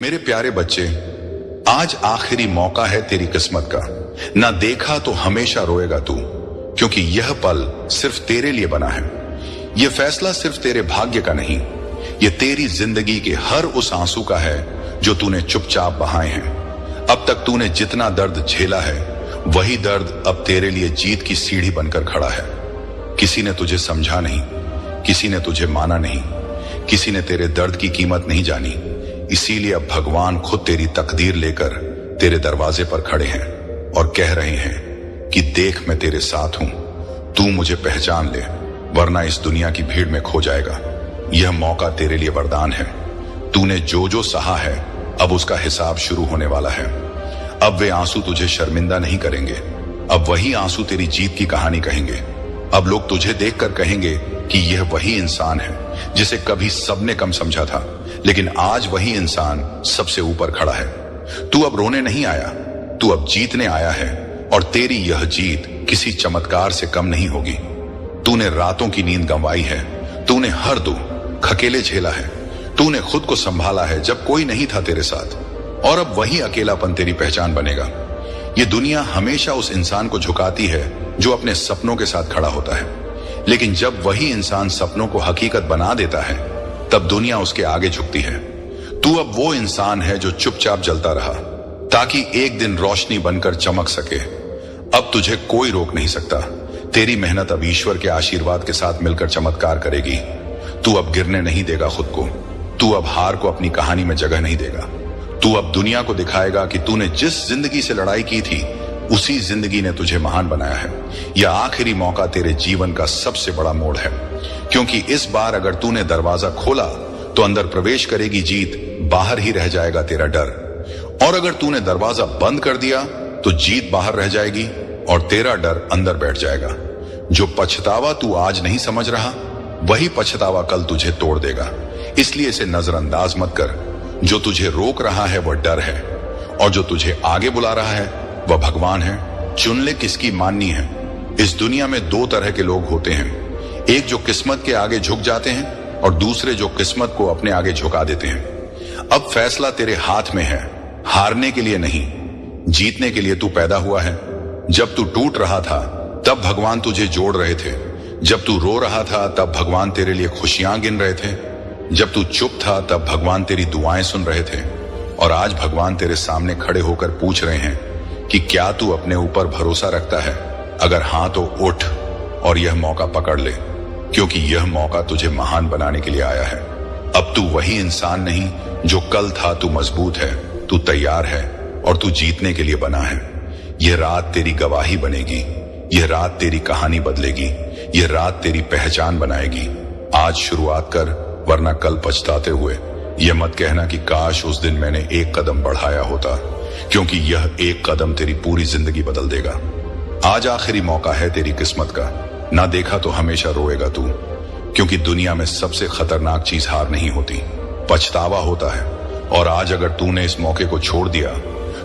मेरे प्यारे बच्चे, आज आखिरी मौका है तेरी किस्मत का। ना देखा तो हमेशा रोएगा तू, क्योंकि यह पल सिर्फ तेरे लिए बना है। यह फैसला सिर्फ तेरे भाग्य का नहीं, यह तेरी जिंदगी के हर उस आंसू का है जो तूने चुपचाप बहाए हैं। अब तक तूने जितना दर्द झेला है, वही दर्द अब तेरे लिए जीत की सीढ़ी बनकर खड़ा है। किसी ने तुझे समझा नहीं, किसी ने तुझे माना नहीं, किसी ने तेरे दर्द की कीमत नहीं जानी। इसीलिए अब भगवान खुद तेरी तकदीर लेकर तेरे दरवाजे पर खड़े हैं और कह रहे हैं कि देख, मैं तेरे साथ हूं, तू मुझे पहचान ले, वरना इस दुनिया की भीड़ में खो जाएगा। यह मौका तेरे लिए वरदान है। तूने जो जो सहा है, अब उसका हिसाब शुरू होने वाला है। अब वे आंसू तुझे शर्मिंदा नहीं करेंगे, अब वही आंसू तेरी जीत की कहानी कहेंगे। अब लोग तुझे देखकर कहेंगे कि यह वही इंसान है जिसे कभी सबने कम समझा था, लेकिन आज वही इंसान सबसे ऊपर खड़ा है। तू अब रोने नहीं आया, तू अब जीतने आया है, और तेरी यह जीत किसी चमत्कार से कम नहीं होगी। तूने रातों की नींद गंवाई है, तूने हर दुख अकेले झेला है, तूने खुद को संभाला है जब कोई नहीं था तेरे साथ, और अब वही अकेलापन तेरी पहचान बनेगा। ये दुनिया हमेशा उस इंसान को झुकाती है जो अपने सपनों के साथ खड़ा होता है, लेकिन जब वही इंसान सपनों को हकीकत बना देता है, तब दुनिया उसके आगे झुकती है। तू अब वो इंसान है जो चुपचाप जलता रहा ताकि एक दिन रोशनी बनकर चमक सके। अब तुझे कोई रोक नहीं सकता। तेरी मेहनत अब ईश्वर के आशीर्वाद के साथ मिलकर चमत्कार करेगी। तू अब गिरने नहीं देगा खुद को, तू अब हार को अपनी कहानी में जगह नहीं देगा। तू अब दुनिया को दिखाएगा कि तूने जिस जिंदगी से लड़ाई की थी, उसी जिंदगी ने तुझे महान बनाया है। यह आखिरी मौका तेरे जीवन का सबसे बड़ा मोड़ है, क्योंकि इस बार अगर तूने दरवाजा खोला तो अंदर प्रवेश करेगी जीत, बाहर ही रह जाएगा तेरा डर। और अगर तूने दरवाजा बंद कर दिया तो जीत बाहर रह जाएगी और तेरा डर अंदर बैठ जाएगा। जो पछतावा तू आज नहीं समझ रहा, वही पछतावा कल तुझे तोड़ देगा। इसलिए इसे नजरअंदाज मत कर। जो तुझे रोक रहा है वह डर है, और जो तुझे आगे बुला रहा है वह भगवान है। चुन ले किसकी माननी है। इस दुनिया में दो तरह के लोग होते हैं, एक जो किस्मत के आगे झुक जाते हैं और दूसरे जो किस्मत को अपने आगे झुका देते हैं। अब फैसला तेरे हाथ में है, हारने के लिए नहीं, जीतने के लिए तू पैदा हुआ है। जब तू टूट रहा था तब भगवान तुझे जोड़ रहे थे, जब तू रो रहा था तब भगवान तेरे लिए खुशियां गिन रहे थे, जब तू चुप था तब भगवान तेरी दुआएं सुन रहे थे, और आज भगवान तेरे सामने खड़े होकर पूछ रहे हैं कि क्या तू अपने ऊपर भरोसा रखता है। अगर हां तो उठ और यह मौका पकड़ ले, क्योंकि यह मौका तुझे महान बनाने के लिए आया है। अब तू वही इंसान नहीं जो कल था, तू मजबूत है, तू तैयार है, और तू जीतने के लिए बना है। यह रात तेरी गवाही बनेगी, यह रात तेरी कहानी बदलेगी, यह रात तेरी पहचान बनाएगी। आज शुरुआत कर, वरना कल पछताते हुए यह मत कहना कि काश उस दिन मैंने एक कदम बढ़ाया होता, क्योंकि यह एक कदम तेरी पूरी जिंदगी बदल देगा। आज आखिरी मौका है तेरी किस्मत का। ना देखा तो हमेशा रोएगा तू, क्योंकि दुनिया में सबसे खतरनाक चीज हार नहीं होती, पछतावा होता है। और आज अगर तूने इस मौके को छोड़ दिया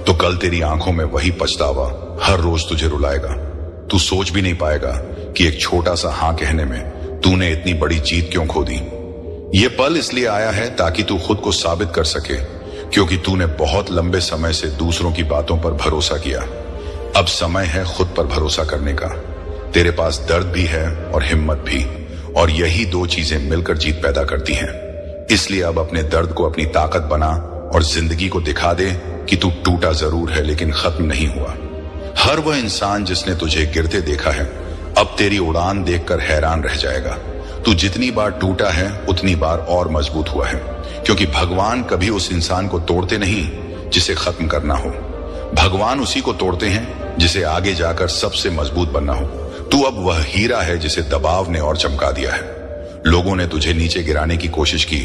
तो कल तेरी आंखों में वही पछतावा हर रोज तुझे रुलाएगा। तू सोच भी नहीं पाएगा कि एक छोटा सा हाँ कहने में तूने इतनी बड़ी जीत क्यों खो दी। ये पल इसलिए आया है ताकि तू खुद को साबित कर सके, क्योंकि तूने बहुत लंबे समय से दूसरों की बातों पर भरोसा किया। अब समय है खुद पर भरोसा करने का। तेरे पास दर्द भी है और हिम्मत भी, और यही दो चीजें मिलकर जीत पैदा करती हैं। इसलिए अब अपने दर्द को अपनी ताकत बना और जिंदगी को दिखा दे कि तू टूटा जरूर है लेकिन खत्म नहीं हुआ। हर वह इंसान जिसने तुझे गिरते देखा है, अब तेरी उड़ान देखकर हैरान रह जाएगा। तू जितनी बार टूटा है उतनी बार और मजबूत हुआ है, क्योंकि भगवान कभी उस इंसान को तोड़ते नहीं जिसे खत्म करना हो। भगवान उसी को तोड़ते हैं जिसे आगे जाकर सबसे मजबूत बनना हो। तू अब वह हीरा है जिसे दबाव ने और चमका दिया है। लोगों ने तुझे नीचे गिराने की कोशिश की,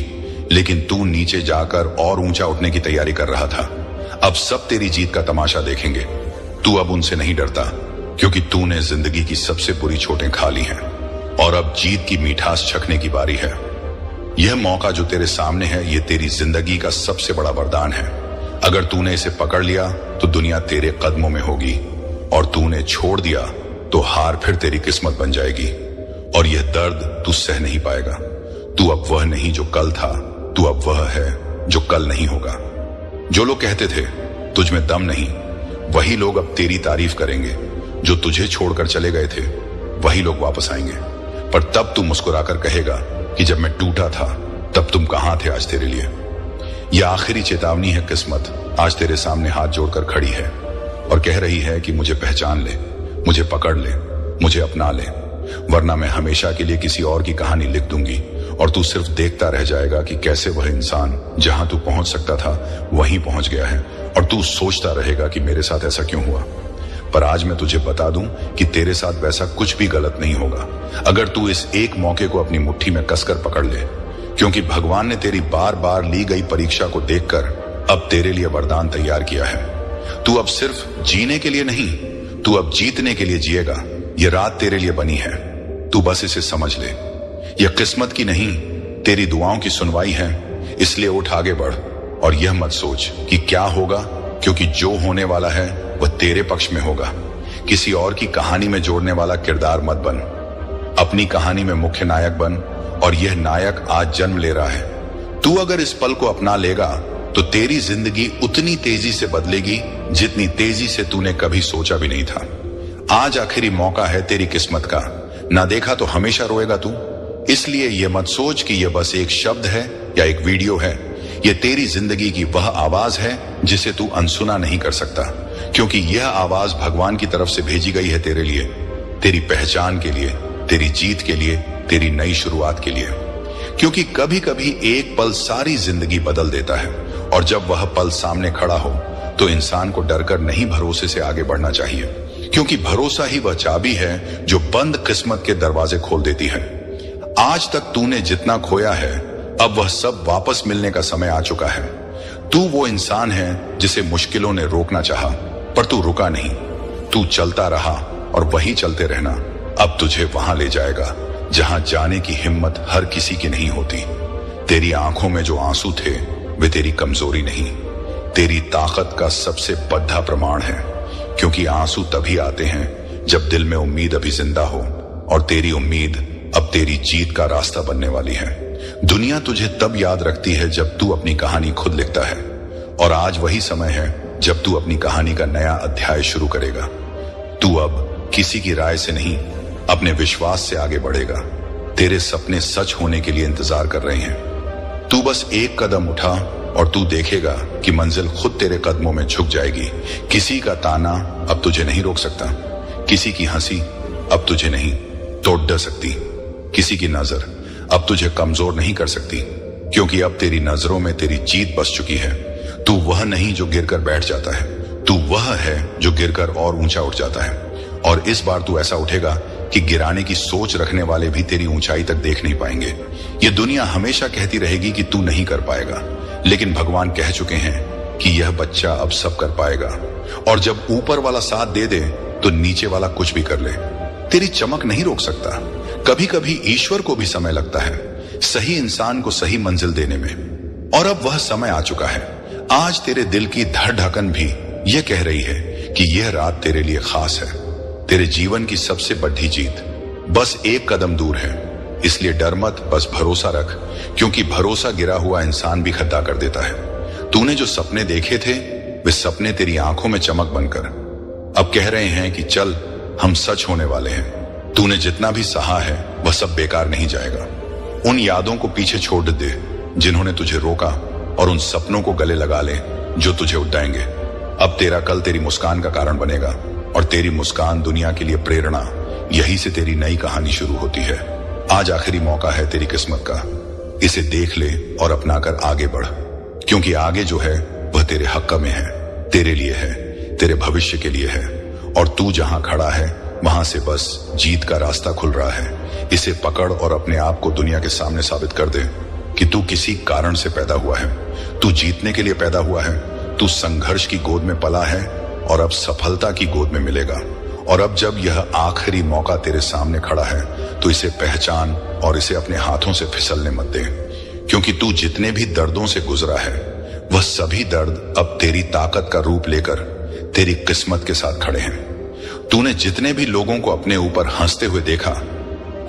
लेकिन तू नीचे जाकर और ऊंचा उठने की तैयारी कर रहा था। अब सब तेरी जीत का तमाशा देखेंगे। तू अब उनसे नहीं डरता, क्योंकि तूने जिंदगी की सबसे बुरी चोटें खा ली हैं, और अब जीत की मिठास चखने की बारी है। यह मौका जो तेरे सामने है, यह तेरी जिंदगी का सबसे बड़ा वरदान है। अगर तूने इसे पकड़ लिया तो दुनिया तेरे कदमों में होगी, और तूने छोड़ दिया तो हार फिर तेरी किस्मत बन जाएगी, और यह दर्द तू सह नहीं पाएगा। तू अब वह नहीं जो कल था, तू अब वह है जो कल नहीं होगा। जो लोग कहते थे तुझ में दम नहीं, वही लोग अब तेरी तारीफ करेंगे। जो तुझे छोड़कर चले गए थे वही लोग वापस आएंगे। पर तब तू मुस्कुराकर कहेगा कि जब मैं टूटा था तब तुम कहां थे आज तेरे लिए। यह आखिरी चेतावनी है। किस्मत आज तेरे सामने हाथ जोड़कर खड़ी है और कह रही है कि मुझे पहचान ले, मुझे पकड़ ले, मुझे अपना ले, वरना मैं हमेशा के लिए किसी और की कहानी लिख दूंगी और तू सिर्फ देखता रह जाएगा कि कैसे वह इंसान जहां तू पहुंच सकता था वहीं पहुंच गया है, और तू सोचता रहेगा कि मेरे साथ ऐसा क्यों हुआ। पर आज मैं तुझे बता दूं कि तेरे साथ वैसा कुछ भी गलत नहीं होगा अगर तू इस एक मौके को अपनी मुट्ठी में कसकर पकड़ ले, क्योंकि भगवान ने तेरी बार बार ली गई परीक्षा को देखकर अब तेरे लिए वरदान तैयार किया है। तू अब सिर्फ जीने के लिए नहीं, तू अब जीतने के लिए जिएगा। ये रात तेरे लिए बनी है, तू बस इसे समझ ले। यह किस्मत की नहीं, तेरी दुआओं की सुनवाई है। इसलिए उठ, आगे बढ़ और यह मत सोच कि क्या होगा, क्योंकि जो होने वाला है वह तेरे पक्ष में होगा। किसी और की कहानी में जोड़ने वाला किरदार मत बन, अपनी कहानी में मुख्य नायक बन, और यह नायक आज जन्म ले रहा है। तू अगर इस पल को अपना लेगा तो तेरी जिंदगी उतनी तेजी से बदलेगी जितनी तेजी से तूने कभी सोचा भी नहीं था। आज आखिरी मौका है तेरी किस्मत का, ना देखा तो हमेशा रोएगा तू। इसलिए यह मत सोच कि यह बस एक शब्द है या एक वीडियो है। यह तेरी जिंदगी की वह आवाज है जिसे तू अनसुना नहीं कर सकता, क्योंकि यह आवाज भगवान की तरफ से भेजी गई है तेरे लिए, तेरी पहचान के लिए, तेरी जीत के लिए, तेरी नई शुरुआत के लिए। क्योंकि कभी कभी एक पल सारी जिंदगी बदल देता है, और जब वह पल सामने खड़ा हो तो इंसान को डरकर नहीं, भरोसे से आगे बढ़ना चाहिए, क्योंकि भरोसा ही वह चाबी है जो बंद किस्मत के दरवाजे खोल देती है। आज तक तूने जितना खोया है अब वह सब वापस मिलने का समय आ चुका है। तू वो इंसान है जिसे मुश्किलों ने रोकना चाहा, पर तू रुका नहीं, तू चलता रहा, और वही चलते रहना अब तुझे वहां ले जाएगा जहां जाने की हिम्मत हर किसी की नहीं होती। तेरी आंखों में जो आंसू थे वे तेरी कमजोरी नहीं, तेरी ताकत का सबसे बड़ा प्रमाण है, क्योंकि आंसू तभी आते हैं जब दिल में उम्मीद अभी जिंदा हो, और तेरी उम्मीद अब तेरी जीत का रास्ता बनने वाली है। दुनिया तुझे तब याद रखती है जब तू अपनी कहानी खुद लिखता है, और आज वही समय है जब तू अपनी कहानी का नया अध्याय शुरू करेगा। तू अब किसी की राय से नहीं, अपने विश्वास से आगे बढ़ेगा। तेरे सपने सच होने के लिए इंतजार कर रहे हैं। तू बस एक कदम उठा और तू देखेगा कि मंजिल खुद तेरे कदमों में झुक जाएगी। किसी का ताना अब तुझे नहीं रोक सकता, किसी की हंसी अब तुझे नहीं तोड़ दे सकती, किसी की नजर अब तुझे कमजोर नहीं कर सकती, क्योंकि अब तेरी नजरों में तेरी जीत बस चुकी है। तू वह नहीं जो गिरकर बैठ जाता है, तू वह है जो गिरकर और ऊंचा उठ जाता है। और इस बार तू ऐसा उठेगा कि गिराने की सोच रखने वाले भी तेरी ऊंचाई तक देख नहीं पाएंगे। ये दुनिया हमेशा कहती रहेगी कि तू नहीं कर पाएगा, लेकिन भगवान कह चुके हैं कि यह बच्चा अब सब कर पाएगा। और जब ऊपर वाला साथ दे दे तो नीचे वाला कुछ भी कर ले। तेरी चमक नहीं रोक सकता। कभी कभी ईश्वर को भी समय लगता है सही इंसान को सही मंजिल देने में, और अब वह समय आ चुका है। आज तेरे दिल की धड़धड़कन भी यह कह रही है कि यह रात तेरे लिए खास है। तेरे जीवन की सबसे बड़ी जीत बस एक कदम दूर है। इसलिए डर मत, बस भरोसा रख, क्योंकि भरोसा गिरा हुआ इंसान भी खड्डा कर देता है। तूने जो सपने देखे थे वे सपने तेरी आंखों में चमक बनकर अब कह रहे हैं कि चल, हम सच होने वाले हैं। तूने जितना भी सहा है वह सब बेकार नहीं जाएगा। उन यादों को पीछे छोड़ दे जिन्होंने तुझे रोका, और उन सपनों को गले लगा ले जो तुझे उड़ाएंगे। अब तेरा कल तेरी मुस्कान का कारण बनेगा, और तेरी मुस्कान दुनिया के लिए प्रेरणा। यही से तेरी नई कहानी शुरू होती है। आज आखिरी मौका है तेरी किस्मत का, इसे देख ले और अपनाकर आगे बढ़, क्योंकि आगे जो है वह तेरे हक में है, तेरे लिए है, तेरे भविष्य के लिए है। और तू जहां खड़ा है वहां से बस जीत का रास्ता खुल रहा है। इसे पकड़ और अपने आप को दुनिया के सामने साबित कर दे कि तू किसी कारण से पैदा हुआ है। तू जीतने के लिए पैदा हुआ है। तू संघर्ष की गोद में पला है और अब सफलता की गोद में मिलेगा। और अब जब यह आखिरी मौका तेरे सामने खड़ा है तो इसे पहचान और इसे अपने हाथों से फिसलने मत दे, क्योंकि तू जितने भी दर्दों से गुजरा है वह सभी दर्द अब तेरी ताकत का रूप लेकर तेरी किस्मत के साथ खड़े हैं। तूने जितने भी लोगों को अपने ऊपर हंसते हुए देखा,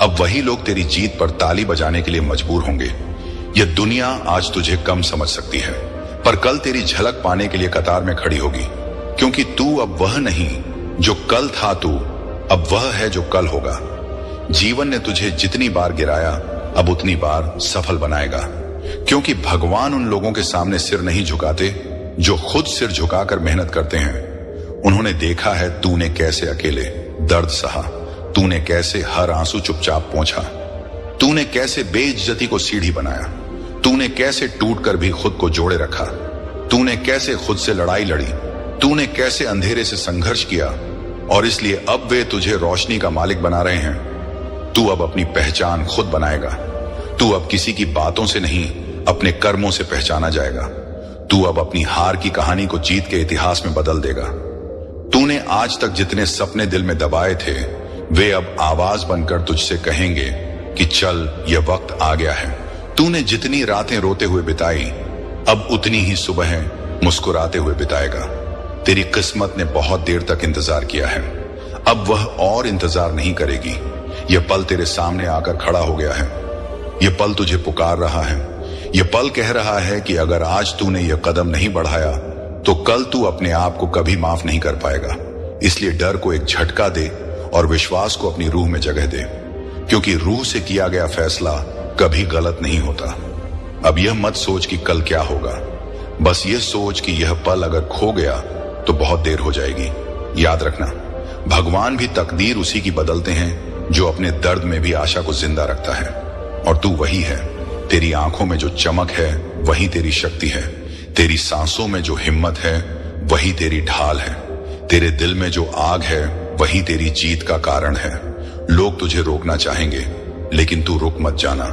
अब वही लोग तेरी जीत पर ताली बजाने के लिए मजबूर होंगे। यह दुनिया आज तुझे कम समझ सकती है, पर कल तेरी झलक पाने के लिए कतार में खड़ी होगी, क्योंकि तू अब वह नहीं जो कल था, तू अब वह है जो कल होगा। जीवन ने तुझे जितनी बार गिराया अब उतनी बार सफल बनाएगा, क्योंकि भगवान उन लोगों के सामने सिर नहीं झुकाते जो खुद सिर झुकाकर मेहनत करते हैं। उन्होंने देखा है तूने कैसे अकेले दर्द सहा, तूने कैसे हर आंसू चुपचाप पोंछा, तूने कैसे बेइज्जती को सीढ़ी बनाया, तूने कैसे टूटकर भी खुद को जोड़े रखा, तूने कैसे खुद से लड़ाई लड़ी, तूने कैसे अंधेरे से संघर्ष किया, और इसलिए अब वे तुझे रोशनी का मालिक बना रहे हैं। तू अब अपनी पहचान खुद बनाएगा। तू अब किसी की बातों से नहीं, अपने कर्मों से पहचाना जाएगा। तू अब अपनी हार की कहानी को जीत के इतिहास में बदल देगा। तूने आज तक जितने सपने दिल में दबाए थे, वे अब आवाज बनकर तुझसे कहेंगे कि चल, यह वक्त आ गया है। तूने जितनी रातें रोते हुए बिताई, अब उतनी ही सुबह मुस्कुराते हुए बिताएगा। तेरी किस्मत ने बहुत देर तक इंतजार किया है, अब वह और इंतजार नहीं करेगी। यह पल तेरे सामने आकर खड़ा हो गया है। यह पल तुझे पुकार रहा है। यह पल कह रहा है कि अगर आज तूने यह कदम नहीं बढ़ाया तो कल तू अपने आप को कभी माफ नहीं कर पाएगा। इसलिए डर को एक झटका दे और विश्वास को अपनी रूह में जगह दे, क्योंकि रूह से किया गया फैसला कभी गलत नहीं होता। अब यह मत सोच कि कल क्या होगा, बस यह सोच कि यह पल अगर खो गया तो बहुत देर हो जाएगी। याद रखना, भगवान भी तकदीर उसी की बदलते हैं जो अपने दर्द में भी आशा को जिंदा रखता है। और तू वही है। तेरी आंखों में जो चमक है वही तेरी शक्ति है। तेरी सांसों में जो हिम्मत है वही तेरी ढाल है। तेरे दिल में जो आग है वही तेरी जीत का कारण है। लोग तुझे रोकना चाहेंगे, लेकिन तू रुक मत जाना,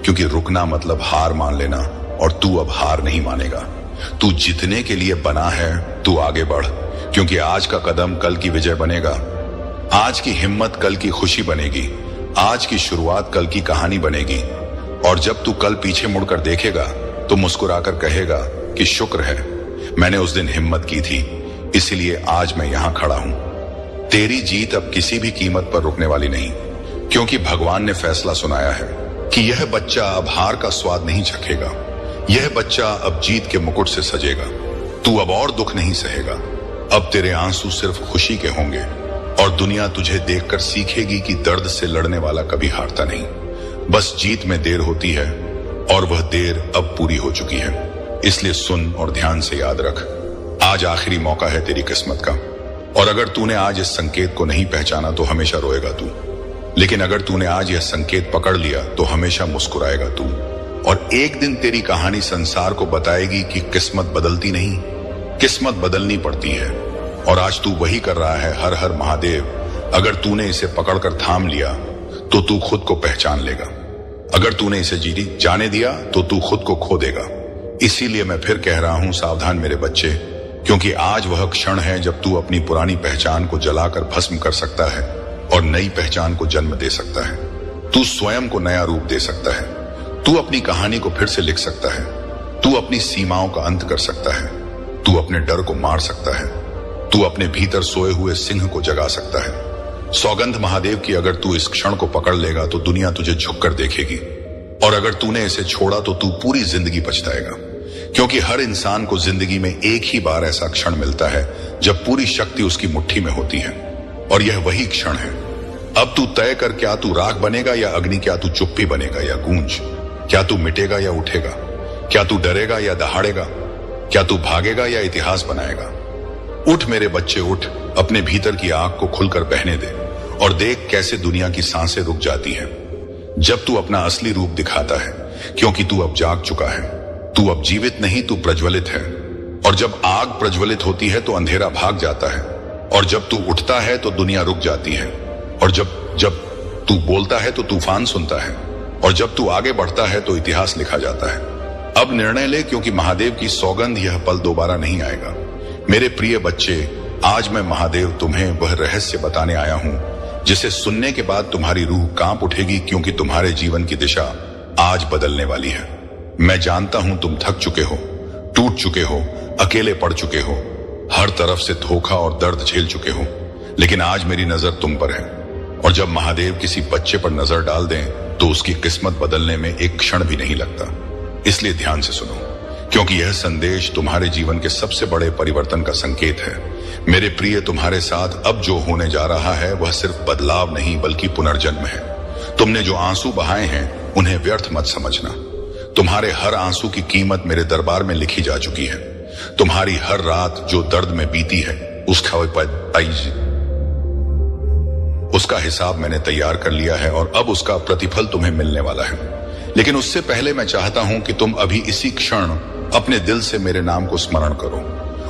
क्योंकि रुकना मतलब हार मान लेना, और तू अब हार नहीं मानेगा। तू जीतने के लिए बना है, तू आगे बढ़, क्योंकि आज का कदम कल की विजय बनेगा। आज की हिम्मत कल की खुशी बनेगी। आज की शुरुआत कल की कहानी बनेगी। और जब तू कल पीछे मुड़कर देखेगा तो मुस्कुराकर कहेगा कि शुक्र है, मैंने उस दिन हिम्मत की थी, इसीलिए आज मैं यहां खड़ा हूं। तेरी जीत अब किसी भी कीमत पर रुकने वाली नहीं, क्योंकि भगवान ने फैसला सुनाया है कि यह बच्चा अब हार का स्वाद नहीं चखेगा। यह बच्चा अब जीत के मुकुट से सजेगा। तू अब और दुख नहीं सहेगा। अब तेरे आंसू सिर्फ खुशी के होंगे, और दुनिया तुझे देखकर सीखेगी कि दर्द से लड़ने वाला कभी हारता नहीं। बस जीत में देर होती है, और वह देर अब पूरी हो चुकी है। इसलिए सुन और ध्यान से याद रख, आज आखिरी मौका है तेरी किस्मत का। और अगर तूने आज इस संकेत को नहीं पहचाना तो हमेशा रोएगा तू, लेकिन अगर तूने आज यह संकेत पकड़ लिया तो हमेशा मुस्कुराएगा तू। और एक दिन तेरी कहानी संसार को बताएगी कि किस्मत बदलती नहीं, किस्मत बदलनी पड़ती है। और आज तू वही कर रहा है। हर हर महादेव। अगर तूने इसे पकड़कर थाम लिया तो तू खुद को पहचान लेगा। अगर तूने इसे जाने दिया तो तू खुद को खो देगा। इसीलिए मैं फिर कह रहा हूं, सावधान मेरे बच्चे, क्योंकि आज वह क्षण है जब तू अपनी पुरानी पहचान को जलाकर भस्म कर सकता है और नई पहचान को जन्म दे सकता है। तू स्वयं को नया रूप दे सकता है। तू अपनी कहानी को फिर से लिख सकता है। तू अपनी सीमाओं का अंत कर सकता है। तू अपने डर को मार सकता है। तू अपने भीतर सोए हुए सिंह को जगा सकता है। सौगंध महादेव की, अगर तू इस क्षण को पकड़ लेगा तो दुनिया तुझे झुककर देखेगी, और अगर तूने इसे छोड़ा तो तू पूरी जिंदगी पछताएगा, क्योंकि हर इंसान को जिंदगी में एक ही बार ऐसा क्षण मिलता है जब पूरी शक्ति उसकी मुट्ठी में होती है, और यह वही क्षण है। अब तू तय कर, क्या तू राख बनेगा या अग्नि, क्या तू चुप्पी बनेगा या गूंज, क्या तू मिटेगा या उठेगा, क्या तू डरेगा या दहाड़ेगा, क्या तू भागेगा या इतिहास बनाएगा। उठ मेरे बच्चे उठ, अपने भीतर की आग को खुलकर बहने दे और देख कैसे दुनिया की सांसें रुक जाती हैं जब तू अपना असली रूप दिखाता है, क्योंकि तू अब जाग चुका है। तू अब जीवित नहीं, तू प्रज्वलित है। और जब आग प्रज्वलित होती है तो अंधेरा भाग जाता है, और जब तू उठता है तो दुनिया रुक जाती है, और जब तू बोलता है तो तूफान सुनता है, और जब तू आगे बढ़ता है तो इतिहास लिखा जाता है। अब निर्णय ले, क्योंकि महादेव की सौगंध यह पल दोबारा नहीं आएगा। मेरे प्रिय बच्चे, आज मैं महादेव तुम्हें वह रहस्य बताने आया हूं जिसे सुनने के बाद तुम्हारी रूह कांप उठेगी, क्योंकि तुम्हारे जीवन की दिशा आज बदलने वाली है। मैं जानता हूं तुम थक चुके हो, टूट चुके हो, अकेले पड़ चुके हो, हर तरफ से धोखा और दर्द झेल चुके हो, लेकिन आज मेरी नजर तुम पर है। और जब महादेव किसी बच्चे पर नजर डाल दें तो उसकी किस्मत बदलने में एक क्षण भी नहीं लगता। इसलिए ध्यान से सुनो, क्योंकि यह संदेश तुम्हारे जीवन के सबसे बड़े परिवर्तन का संकेत है। मेरे प्रिय, तुम्हारे साथ अब जो होने जा रहा है वह सिर्फ बदलाव नहीं बल्कि पुनर्जन्म है। तुमने जो आंसू बहाए हैं उन्हें व्यर्थ मत समझना। तुम्हारे हर आंसू की कीमत मेरे दरबार में लिखी जा चुकी है। तुम्हारी हर रात जो दर्द में बीती है उसका हिसाब मैंने तैयार कर लिया है और अब उसका प्रतिफल तुम्हें मिलने वाला है। लेकिन उससे पहले मैं चाहता हूं कि तुम अभी इसी क्षण अपने दिल से मेरे नाम को स्मरण करो,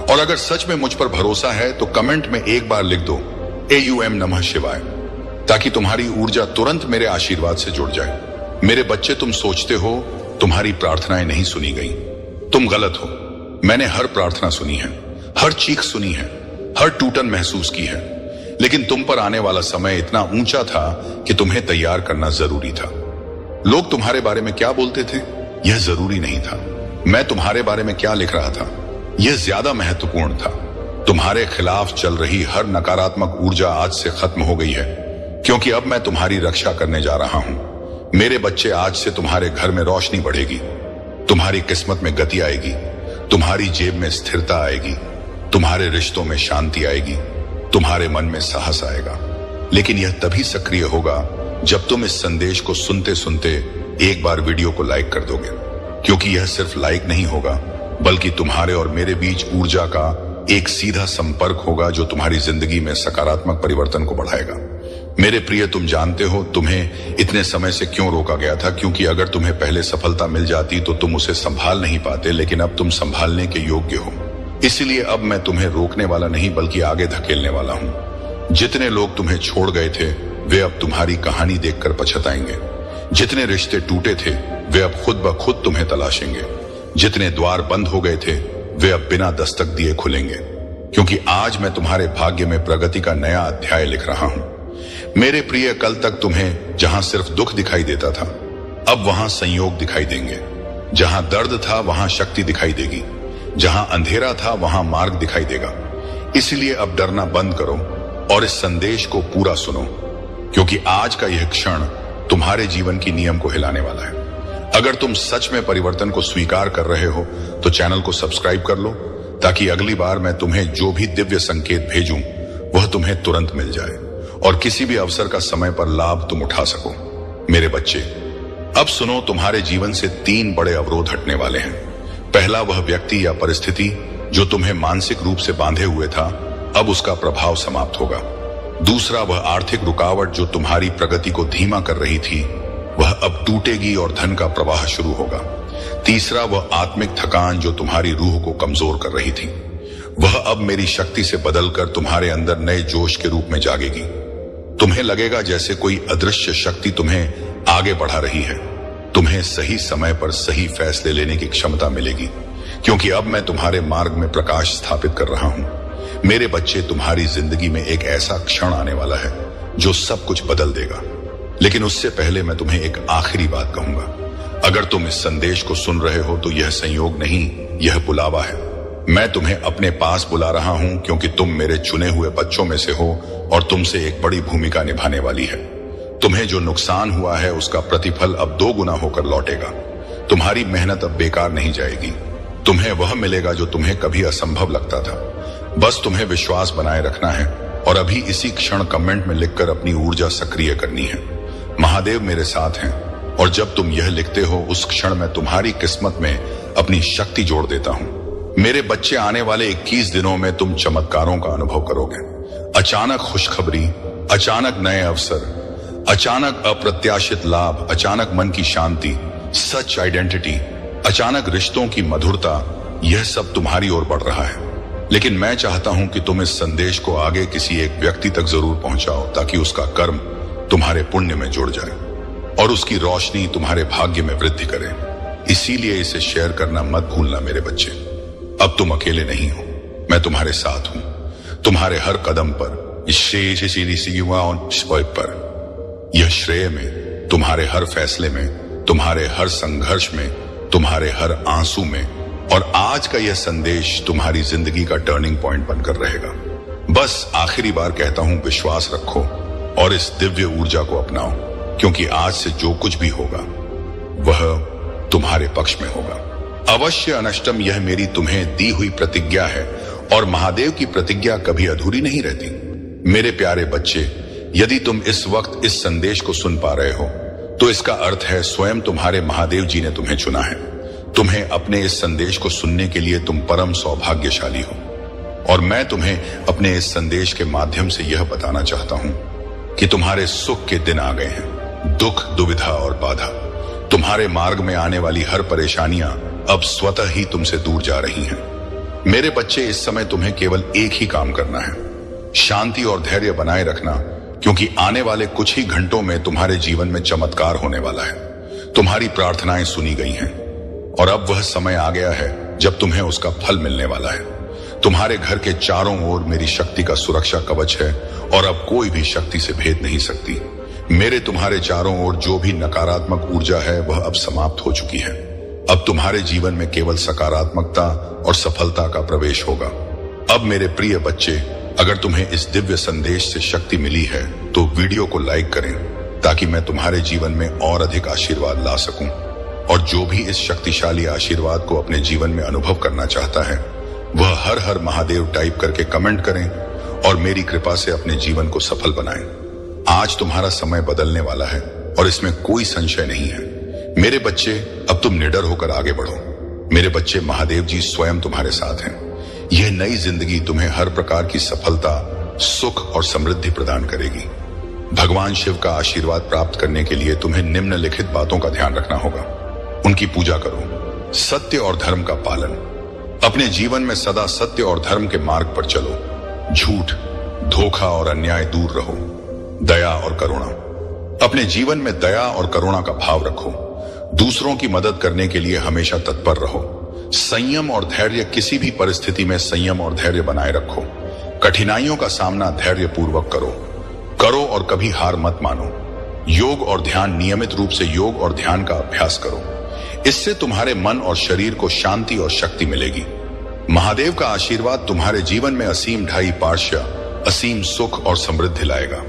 और अगर सच में मुझ पर भरोसा है तो कमेंट में एक बार लिख दो AUM नमः शिवाय, ताकि तुम्हारी ऊर्जा तुरंत मेरे आशीर्वाद से जुड़ जाए। मेरे बच्चे, तुम सोचते हो तुम्हारी प्रार्थनाएं नहीं सुनी गई। तुम गलत हो। मैंने हर प्रार्थना सुनी है, हर चीख सुनी है, हर टूटन महसूस की है। लेकिन तुम पर आने वाला समय इतना ऊंचा था कि तुम्हें तैयार करना जरूरी था। लोग तुम्हारे बारे में क्या बोलते थे यह जरूरी नहीं था। मैं तुम्हारे बारे में क्या लिख रहा था यह ज्यादा महत्वपूर्ण था। तुम्हारे खिलाफ चल रही हर नकारात्मक ऊर्जा आज से खत्म हो गई है, क्योंकि अब मैं तुम्हारी रक्षा करने जा रहा हूं। मेरे बच्चे, आज से तुम्हारे घर में रोशनी बढ़ेगी, तुम्हारी किस्मत में गति आएगी, तुम्हारी जेब में स्थिरता आएगी, तुम्हारे रिश्तों में शांति आएगी, तुम्हारे मन में साहस आएगा। लेकिन यह तभी सक्रिय होगा जब तुम इस संदेश को सुनते सुनते एक बार वीडियो को लाइक कर दोगे, क्योंकि यह सिर्फ लाइक नहीं होगा बल्कि तुम्हारे और मेरे बीच ऊर्जा का एक सीधा संपर्क होगा जो तुम्हारी जिंदगी में सकारात्मक परिवर्तन को बढ़ाएगा। मेरे प्रिय, तुम जानते हो तुम्हें इतने समय से क्यों रोका गया था, क्योंकि अगर तुम्हें पहले सफलता मिल जाती तो तुम उसे संभाल नहीं पाते, लेकिन अब तुम संभालने के योग्य हो। इसलिए अब मैं तुम्हें रोकने वाला नहीं बल्कि आगे धकेलने वाला हूं। जितने लोग तुम्हें छोड़ गए थे वे अब तुम्हारी कहानी देखकर पछताएंगे। जितने रिश्ते टूटे थे वे अब खुद ब खुद तुम्हें तलाशेंगे। जितने द्वार बंद हो गए थे वे अब बिना दस्तक दिए खुलेंगे, क्योंकि आज मैं तुम्हारे भाग्य में प्रगति का नया अध्याय लिख रहा हूं। मेरे प्रिय, कल तक तुम्हें जहां सिर्फ दुख दिखाई देता था, अब वहां संयोग दिखाई देंगे। जहां दर्द था वहां शक्ति दिखाई देगी, जहां अंधेरा था वहां मार्ग दिखाई देगा। इसलिए अब डरना बंद करो और इस संदेश को पूरा सुनो, क्योंकि आज का यह क्षण तुम्हारे जीवन की नियम को हिलाने वाला है। अगर तुम सच में परिवर्तन को स्वीकार कर रहे हो तो चैनल को सब्सक्राइब कर लो, ताकि अगली बार मैं तुम्हें जो भी दिव्य संकेत भेजूं वह तुम्हें तुरंत मिल जाए और किसी भी अवसर का समय पर लाभ तुम उठा सको। मेरे बच्चे, अब सुनो, तुम्हारे जीवन से 3 बड़े अवरोध हटने वाले हैं। पहला, वह व्यक्ति या परिस्थिति जो तुम्हें मानसिक रूप से बांधे हुए था, अब उसका प्रभाव समाप्त होगा। दूसरा, वह आर्थिक रुकावट जो तुम्हारी प्रगति को धीमा कर रही थी, वह अब टूटेगी और धन का प्रवाह शुरू होगा। तीसरा, वह आत्मिक थकान जो तुम्हारी रूह को कमजोर कर रही थी, वह अब मेरी शक्ति से बदलकर तुम्हारे अंदर नए जोश के रूप में जागेगी। तुम्हें लगेगा जैसे कोई अदृश्य शक्ति तुम्हें आगे बढ़ा रही है। तुम्हें सही समय पर सही फैसले लेने की क्षमता मिलेगी, क्योंकि अब मैं तुम्हारे मार्ग में प्रकाश स्थापित कर रहा हूं। मेरे बच्चे, तुम्हारी जिंदगी में एक ऐसा क्षण आने वाला है जो सब कुछ बदल देगा। लेकिन उससे पहले मैं तुम्हें एक आखिरी बात कहूंगा। अगर तुम इस संदेश को सुन रहे हो तो यह संयोग नहीं, यह बुलावा है। मैं तुम्हें अपने पास बुला रहा हूं क्योंकि तुम मेरे चुने हुए बच्चों में से हो और तुमसे एक बड़ी भूमिका निभाने वाली है। तुम्हें जो नुकसान हुआ है उसका प्रतिफल अब 2 गुना होकर लौटेगा। तुम्हारी मेहनत अब बेकार नहीं जाएगी। तुम्हें वह मिलेगा जो तुम्हें कभी असंभव लगता था। बस तुम्हें विश्वास बनाए रखना है और अभी इसी क्षण कमेंट में लिखकर अपनी ऊर्जा सक्रिय करनी है। महादेव मेरे साथ हैं, और जब तुम यह लिखते हो उस क्षण मैं तुम्हारी किस्मत में अपनी शक्ति जोड़ देता हूं। मेरे बच्चे, आने वाले 21 दिनों में तुम चमत्कारों का अनुभव करोगे। अचानक खुशखबरी, अचानक नए अवसर, अचानक अप्रत्याशित लाभ, अचानक मन की शांति, सच आइडेंटिटी, अचानक रिश्तों की मधुरता, यह सब तुम्हारी ओर बढ़ रहा है। लेकिन मैं चाहता हूं कि तुम इस संदेश को आगे किसी एक व्यक्ति तक जरूर पहुंचाओ, ताकि उसका कर्म तुम्हारे पुण्य में जुड़ जाए और उसकी रोशनी तुम्हारे भाग्य में वृद्धि करे। इसीलिए इसे शेयर करना मत भूलना मेरे बच्चे। अब तुम अकेले नहीं हो, मैं तुम्हारे साथ हूं। तुम्हारे हर कदम पर, यह श्रेय में, तुम्हारे हर फैसले में, तुम्हारे हर संघर्ष में, तुम्हारे हर आंसू में, और आज का यह संदेश तुम्हारी जिंदगी का टर्निंग पॉइंट बनकर रहेगा। बस आखिरी बार कहता हूं, विश्वास रखो और इस दिव्य ऊर्जा को अपनाओ, क्योंकि आज से जो कुछ भी होगा वह तुम्हारे पक्ष में होगा। अवश्य अनष्टम, यह मेरी तुम्हें दी हुई प्रतिज्ञा है और महादेव की प्रतिज्ञा कभी अधूरी नहीं रहती। मेरे प्यारे बच्चे, यदि तुम इस वक्त इस संदेश को सुन पा रहे हो तो इसका अर्थ है स्वयं तुम्हारे महादेव जी ने तुम्हें चुना है। तुम्हें अपने इस संदेश को सुनने के लिए तुम परम सौभाग्यशाली हो और मैं तुम्हें अपने इस संदेश के माध्यम से यह बताना चाहता हूं कि तुम्हारे सुख के दिन आ गए हैं। दुख, दुविधा और बाधा, तुम्हारे मार्ग में आने वाली हर परेशानियां अब स्वतः ही तुमसे दूर जा रही हैं। मेरे बच्चे, इस समय तुम्हें केवल एक ही काम करना है, शांति और धैर्य बनाए रखना, क्योंकि आने वाले कुछ ही घंटों में तुम्हारे जीवन में चमत्कार होने वाला है। तुम्हारी प्रार्थनाएं सुनी गई हैं और अब वह समय आ गया है जब तुम्हें उसका फल मिलने वाला है। तुम्हारे घर के चारों ओर मेरी शक्ति का सुरक्षा कवच है और अब कोई भी शक्ति से भेद नहीं सकती। मेरे तुम्हारे चारों ओर जो भी नकारात्मक ऊर्जा है वह अब समाप्त हो चुकी है। अब तुम्हारे जीवन में केवल सकारात्मकता और सफलता का प्रवेश होगा। अब मेरे प्रिय बच्चे, अगर तुम्हें इस दिव्य संदेश से शक्ति मिली है तो वीडियो को लाइक करें ताकि मैं तुम्हारे जीवन में और अधिक आशीर्वाद ला सकूं। और जो भी इस शक्तिशाली आशीर्वाद को अपने जीवन में अनुभव करना चाहता है वह हर हर महादेव टाइप करके कमेंट करें और मेरी कृपा से अपने जीवन को सफल बनाएं। आज तुम्हारा समय बदलने वाला है और इसमें कोई संशय नहीं है। मेरे बच्चे, अब तुम निडर होकर आगे बढ़ो। मेरे बच्चे, महादेव जी स्वयं तुम्हारे साथ हैं। यह नई जिंदगी तुम्हें हर प्रकार की सफलता, सुख और समृद्धि प्रदान करेगी। भगवान शिव का आशीर्वाद प्राप्त करने के लिए तुम्हें निम्नलिखित बातों का ध्यान रखना होगा। उनकी पूजा करो, सत्य और धर्म का पालन, अपने जीवन में सदा सत्य और धर्म के मार्ग पर चलो, झूठ, धोखा और अन्याय दूर रहो, दया और करुणा, अपने जीवन में दया और करुणा का भाव रखो, दूसरों की मदद करने के लिए हमेशा तत्पर रहो, संयम और धैर्य, किसी भी परिस्थिति में संयम और धैर्य बनाए रखो, कठिनाइयों का सामना धैर्य पूर्वक करो और कभी हार मत मानो। योग और ध्यान, नियमित रूप से योग और ध्यान का अभ्यास करो, इससे तुम्हारे मन और शरीर को शांति और शक्ति मिलेगी। महादेव का आशीर्वाद तुम्हारे जीवन में असीम ढाई पार्श्व, असीम सुख और समृद्धि लाएगा।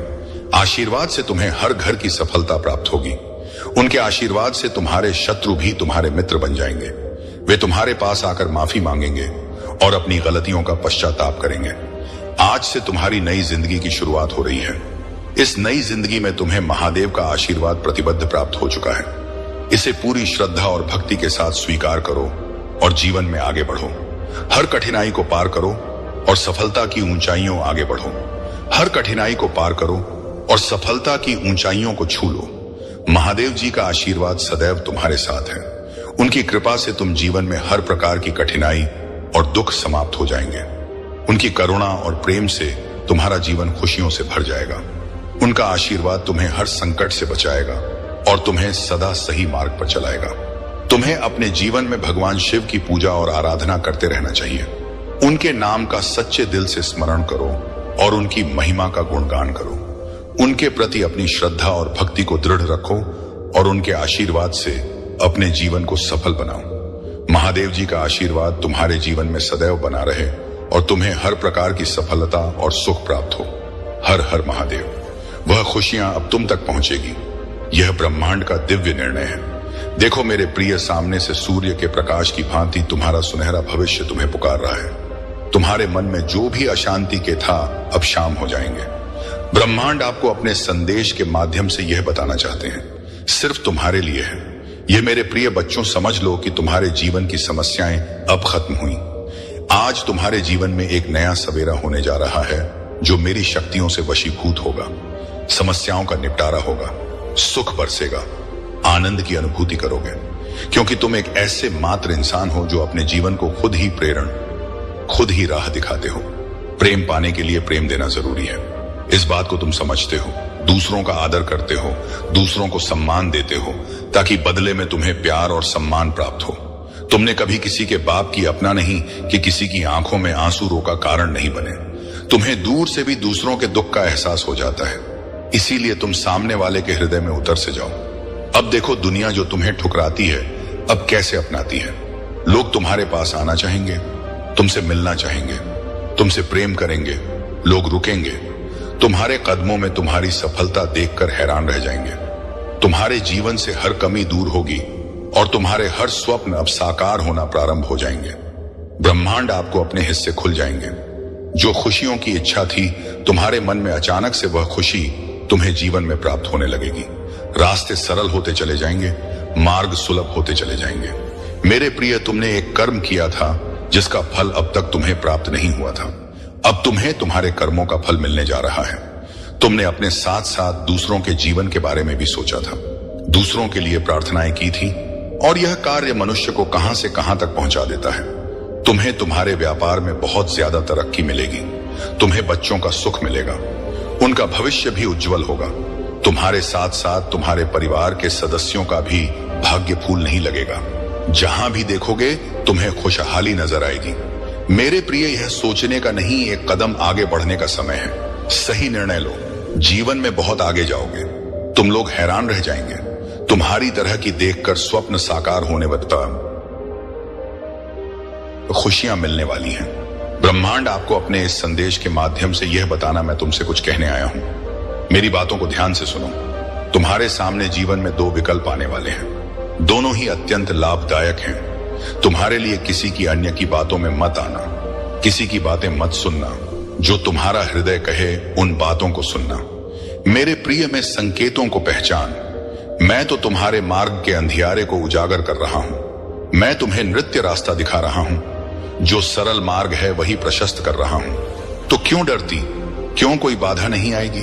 आशीर्वाद से तुम्हें हर घर की सफलता प्राप्त होगी। उनके आशीर्वाद से तुम्हारे शत्रु भी तुम्हारे मित्र बन जाएंगे। वे तुम्हारे पास आकर माफी मांगेंगे और अपनी गलतियों का पश्चाताप करेंगे। आज से तुम्हारी नई जिंदगी की शुरुआत हो रही है। इस नई जिंदगी में तुम्हें महादेव का आशीर्वाद प्रतिबद्ध प्राप्त हो चुका है। इसे पूरी श्रद्धा और भक्ति के साथ स्वीकार करो और जीवन में आगे बढ़ो। हर कठिनाई को पार करो और सफलता की ऊंचाइयों आगे बढ़ो। हर कठिनाई को पार करो और सफलता की ऊंचाइयों को छू लो। महादेव जी का आशीर्वाद सदैव तुम्हारे साथ है। उनकी कृपा से तुम जीवन में हर प्रकार की कठिनाई और दुख समाप्त हो जाएंगे। उनकी करुणा और प्रेम से तुम्हारा जीवन खुशियों से भर जाएगा। उनका आशीर्वाद तुम्हें हर संकट से बचाएगा और तुम्हें सदा सही मार्ग पर चलाएगा। तुम्हें अपने जीवन में भगवान शिव की पूजा और आराधना करते रहना चाहिए। उनके नाम का सच्चे दिल से स्मरण करो और उनकी महिमा का गुणगान करो। उनके प्रति अपनी श्रद्धा और भक्ति को दृढ़ रखो और उनके आशीर्वाद से अपने जीवन को सफल बनाओ। महादेव जी का आशीर्वाद तुम्हारे जीवन में सदैव बना रहे और तुम्हें हर प्रकार की सफलता और सुख प्राप्त हो। हर हर महादेव। वह खुशियां अब तुम तक पहुंचेगी। यह ब्रह्मांड का दिव्य निर्णय है। देखो मेरे प्रिय, सामने से सूर्य के प्रकाश की भांति तुम्हारा सुनहरा भविष्य तुम्हें पुकार रहा है। तुम्हारे मन में जो भी अशांति के था अब शाम हो जाएंगे। ब्रह्मांड आपको अपने संदेश के माध्यम से यह बताना चाहते हैं, सिर्फ तुम्हारे लिए है। यह मेरे प्रिय बच्चों, समझ लो कि तुम्हारे जीवन की समस्याएं अब खत्म हुई। आज तुम्हारे जीवन में एक नया सवेरा होने जा रहा है जो मेरी शक्तियों से वशीभूत होगा। समस्याओं का निपटारा होगा, सुख बरसेगा, आनंद की अनुभूति करोगे, क्योंकि तुम एक ऐसे मात्र इंसान हो जो अपने जीवन को खुद ही प्रेरण, खुद ही राह दिखाते हो। प्रेम पाने के लिए प्रेम देना जरूरी है, इस बात को तुम समझते हो। दूसरों का आदर करते हो, दूसरों को सम्मान देते हो, ताकि बदले में तुम्हें प्यार और सम्मान प्राप्त हो। तुमने कभी किसी के बाप की अपना नहीं कि किसी की आंखों में आंसू रोका कारण नहीं बने। तुम्हें दूर से भी दूसरों के दुख का एहसास हो जाता है, इसीलिए तुम सामने वाले के हृदय में उतर से जाओ। अब देखो दुनिया जो तुम्हें ठुकराती है अब कैसे अपनाती है। लोग तुम्हारे पास आना चाहेंगे, तुमसे मिलना चाहेंगे, तुमसे प्रेम करेंगे। लोग रुकेंगे, तुम्हारे कदमों में तुम्हारी सफलता देखकर हैरान रह जाएंगे। तुम्हारे जीवन से हर कमी दूर होगी और तुम्हारे हर स्वप्न अब साकार होना प्रारंभ हो जाएंगे। ब्रह्मांड आपको अपने हिस्से खुल जाएंगे। जो खुशियों की इच्छा थी तुम्हारे मन में, अचानक से वह खुशी तुम्हें जीवन में प्राप्त होने लगेगी। रास्ते सरल होते चले जाएंगे, मार्ग सुलभ होते चले जाएंगे। मेरे प्रिय, तुमने एक कर्म किया था जिसका फल अब तक तुम्हें प्राप्त नहीं हुआ था। अब तुम्हें तुम्हारे कर्मों का फल मिलने जा रहा है। तुमने अपने साथ साथ दूसरों के जीवन के बारे में भी सोचा था, दूसरों के लिए प्रार्थनाएं की थी, और यह कार्य मनुष्य को कहां से कहां तक पहुंचा देता है। तुम्हें तुम्हारे व्यापार में बहुत ज्यादा तरक्की मिलेगी। तुम्हें बच्चों का सुख मिलेगा, उनका भविष्य भी उज्जवल होगा। तुम्हारे साथ साथ तुम्हारे परिवार के सदस्यों का भी भाग्य फूल नहीं लगेगा। जहां भी देखोगे तुम्हें खुशहाली नजर आएगी। मेरे प्रिय, यह सोचने का नहीं, एक कदम आगे बढ़ने का समय है। सही निर्णय लो, जीवन में बहुत आगे जाओगे। तुम लोग हैरान रह जाएंगे। तुम्हारी तरह की देखकर स्वप्न साकार होने वक्त खुशियां मिलने वाली हैं। ब्रह्मांड आपको अपने इस संदेश के माध्यम से यह बताना मैं तुमसे कुछ कहने आया हूं। मेरी बातों को ध्यान से सुनो। तुम्हारे सामने जीवन में दो विकल्प आने वाले हैं। दोनों ही अत्यंत लाभदायक हैं। तुम्हारे लिए किसी की अन्य की बातों में मत आना, किसी की बातें मत सुनना। जो तुम्हारा हृदय कहे उन बातों को सुनना। मेरे प्रिय, में संकेतों को पहचान। मैं तो तुम्हारे मार्ग के अंधियारे को उजागर कर रहा हूं। मैं तुम्हें नृत्य रास्ता दिखा रहा हूं। जो सरल मार्ग है वही प्रशस्त कर रहा हूं। तो क्यों डरती? क्यों कोई बाधा नहीं आएगी?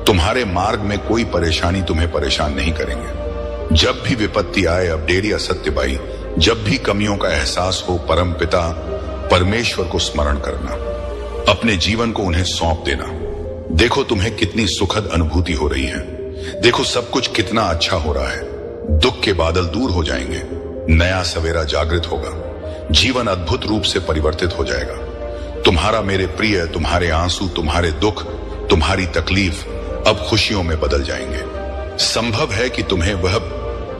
तुम्हारे मार्ग में कोई परेशानी तुम्हें परेशान नहीं करेंगे। जब भी विपत्ति आए, अब डेरी असत्य बाई, जब भी कमियों का एहसास हो, परम पिता परमेश्वर को स्मरण करना। अपने जीवन को उन्हें सौंप देना। देखो तुम्हें कितनी सुखद अनुभूति हो रही है। देखो सब कुछ कितना अच्छा हो रहा है। दुख के बादल दूर हो जाएंगे, नया सवेरा जागृत होगा, जीवन अद्भुत रूप से परिवर्तित हो जाएगा। तुम्हारा मेरे प्रिय, तुम्हारे आंसू, तुम्हारे दुख, तुम्हारी तकलीफ अब खुशियों में बदल जाएंगे। संभव है कि तुम्हें वह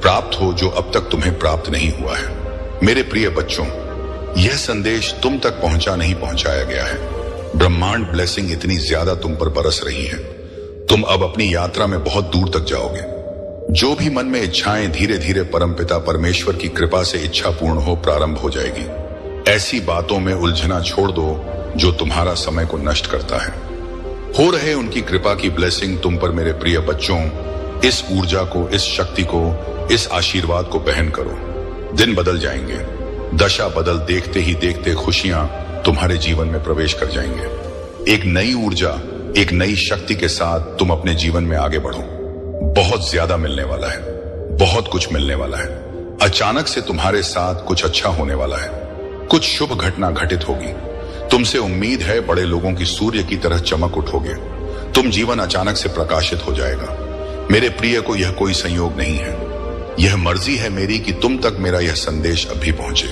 प्राप्त हो जो अब तक तुम्हें प्राप्त नहीं हुआ है। मेरे प्रिय बच्चों, यह संदेश तुम तक नहीं पहुंचाया गया है। ब्रह्मांड ब्लेसिंग इतनी ज्यादा तुम पर बरस रही है। तुम अब अपनी यात्रा में बहुत दूर तक जाओगे। जो भी मन में इच्छाएं, धीरे धीरे परमपिता परमेश्वर की कृपा से इच्छा पूर्ण हो प्रारंभ हो जाएगी। ऐसी बातों में उलझना छोड़ दो जो तुम्हारा समय को नष्ट करता है। हो रहे उनकी कृपा की ब्लेसिंग तुम पर मेरे प्रिय बच्चों। इस ऊर्जा को, इस शक्ति को, इस आशीर्वाद को बहन करो। दिन बदल जाएंगे, दशा बदल, देखते ही देखते खुशियां तुम्हारे जीवन में प्रवेश कर जाएंगे। एक नई ऊर्जा, एक नई शक्ति के साथ तुम अपने जीवन में आगे बढ़ो। बहुत ज्यादा मिलने वाला है, बहुत कुछ मिलने वाला है। अचानक से तुम्हारे साथ कुछ अच्छा होने वाला है। कुछ शुभ घटना घटित होगी। तुमसे उम्मीद है बड़े लोगों की सूर्य की तरह चमक उठोगे। तुम जीवन अचानक से प्रकाशित हो जाएगा। मेरे प्रिय को यह कोई संयोग नहीं है, यह मर्जी है मेरी कि तुम तक मेरा यह संदेश अभी पहुंचे।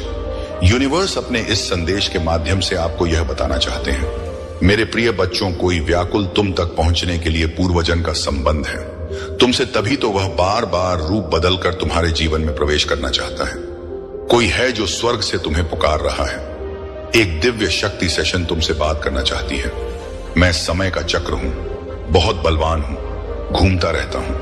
यूनिवर्स अपने इस संदेश के माध्यम से आपको यह बताना चाहते हैं, मेरे प्रिय बच्चों, कोई व्याकुल तुम तक पहुंचने के लिए पूर्वजन का संबंध है तुमसे, तभी तो वह बार बार रूप बदलकर तुम्हारे जीवन में प्रवेश करना चाहता है। कोई है जो स्वर्ग से तुम्हें पुकार रहा है। एक दिव्य शक्ति सेशन तुमसे बात करना चाहती है। मैं समय का चक्र हूं, बहुत बलवान हूं, घूमता रहता हूं,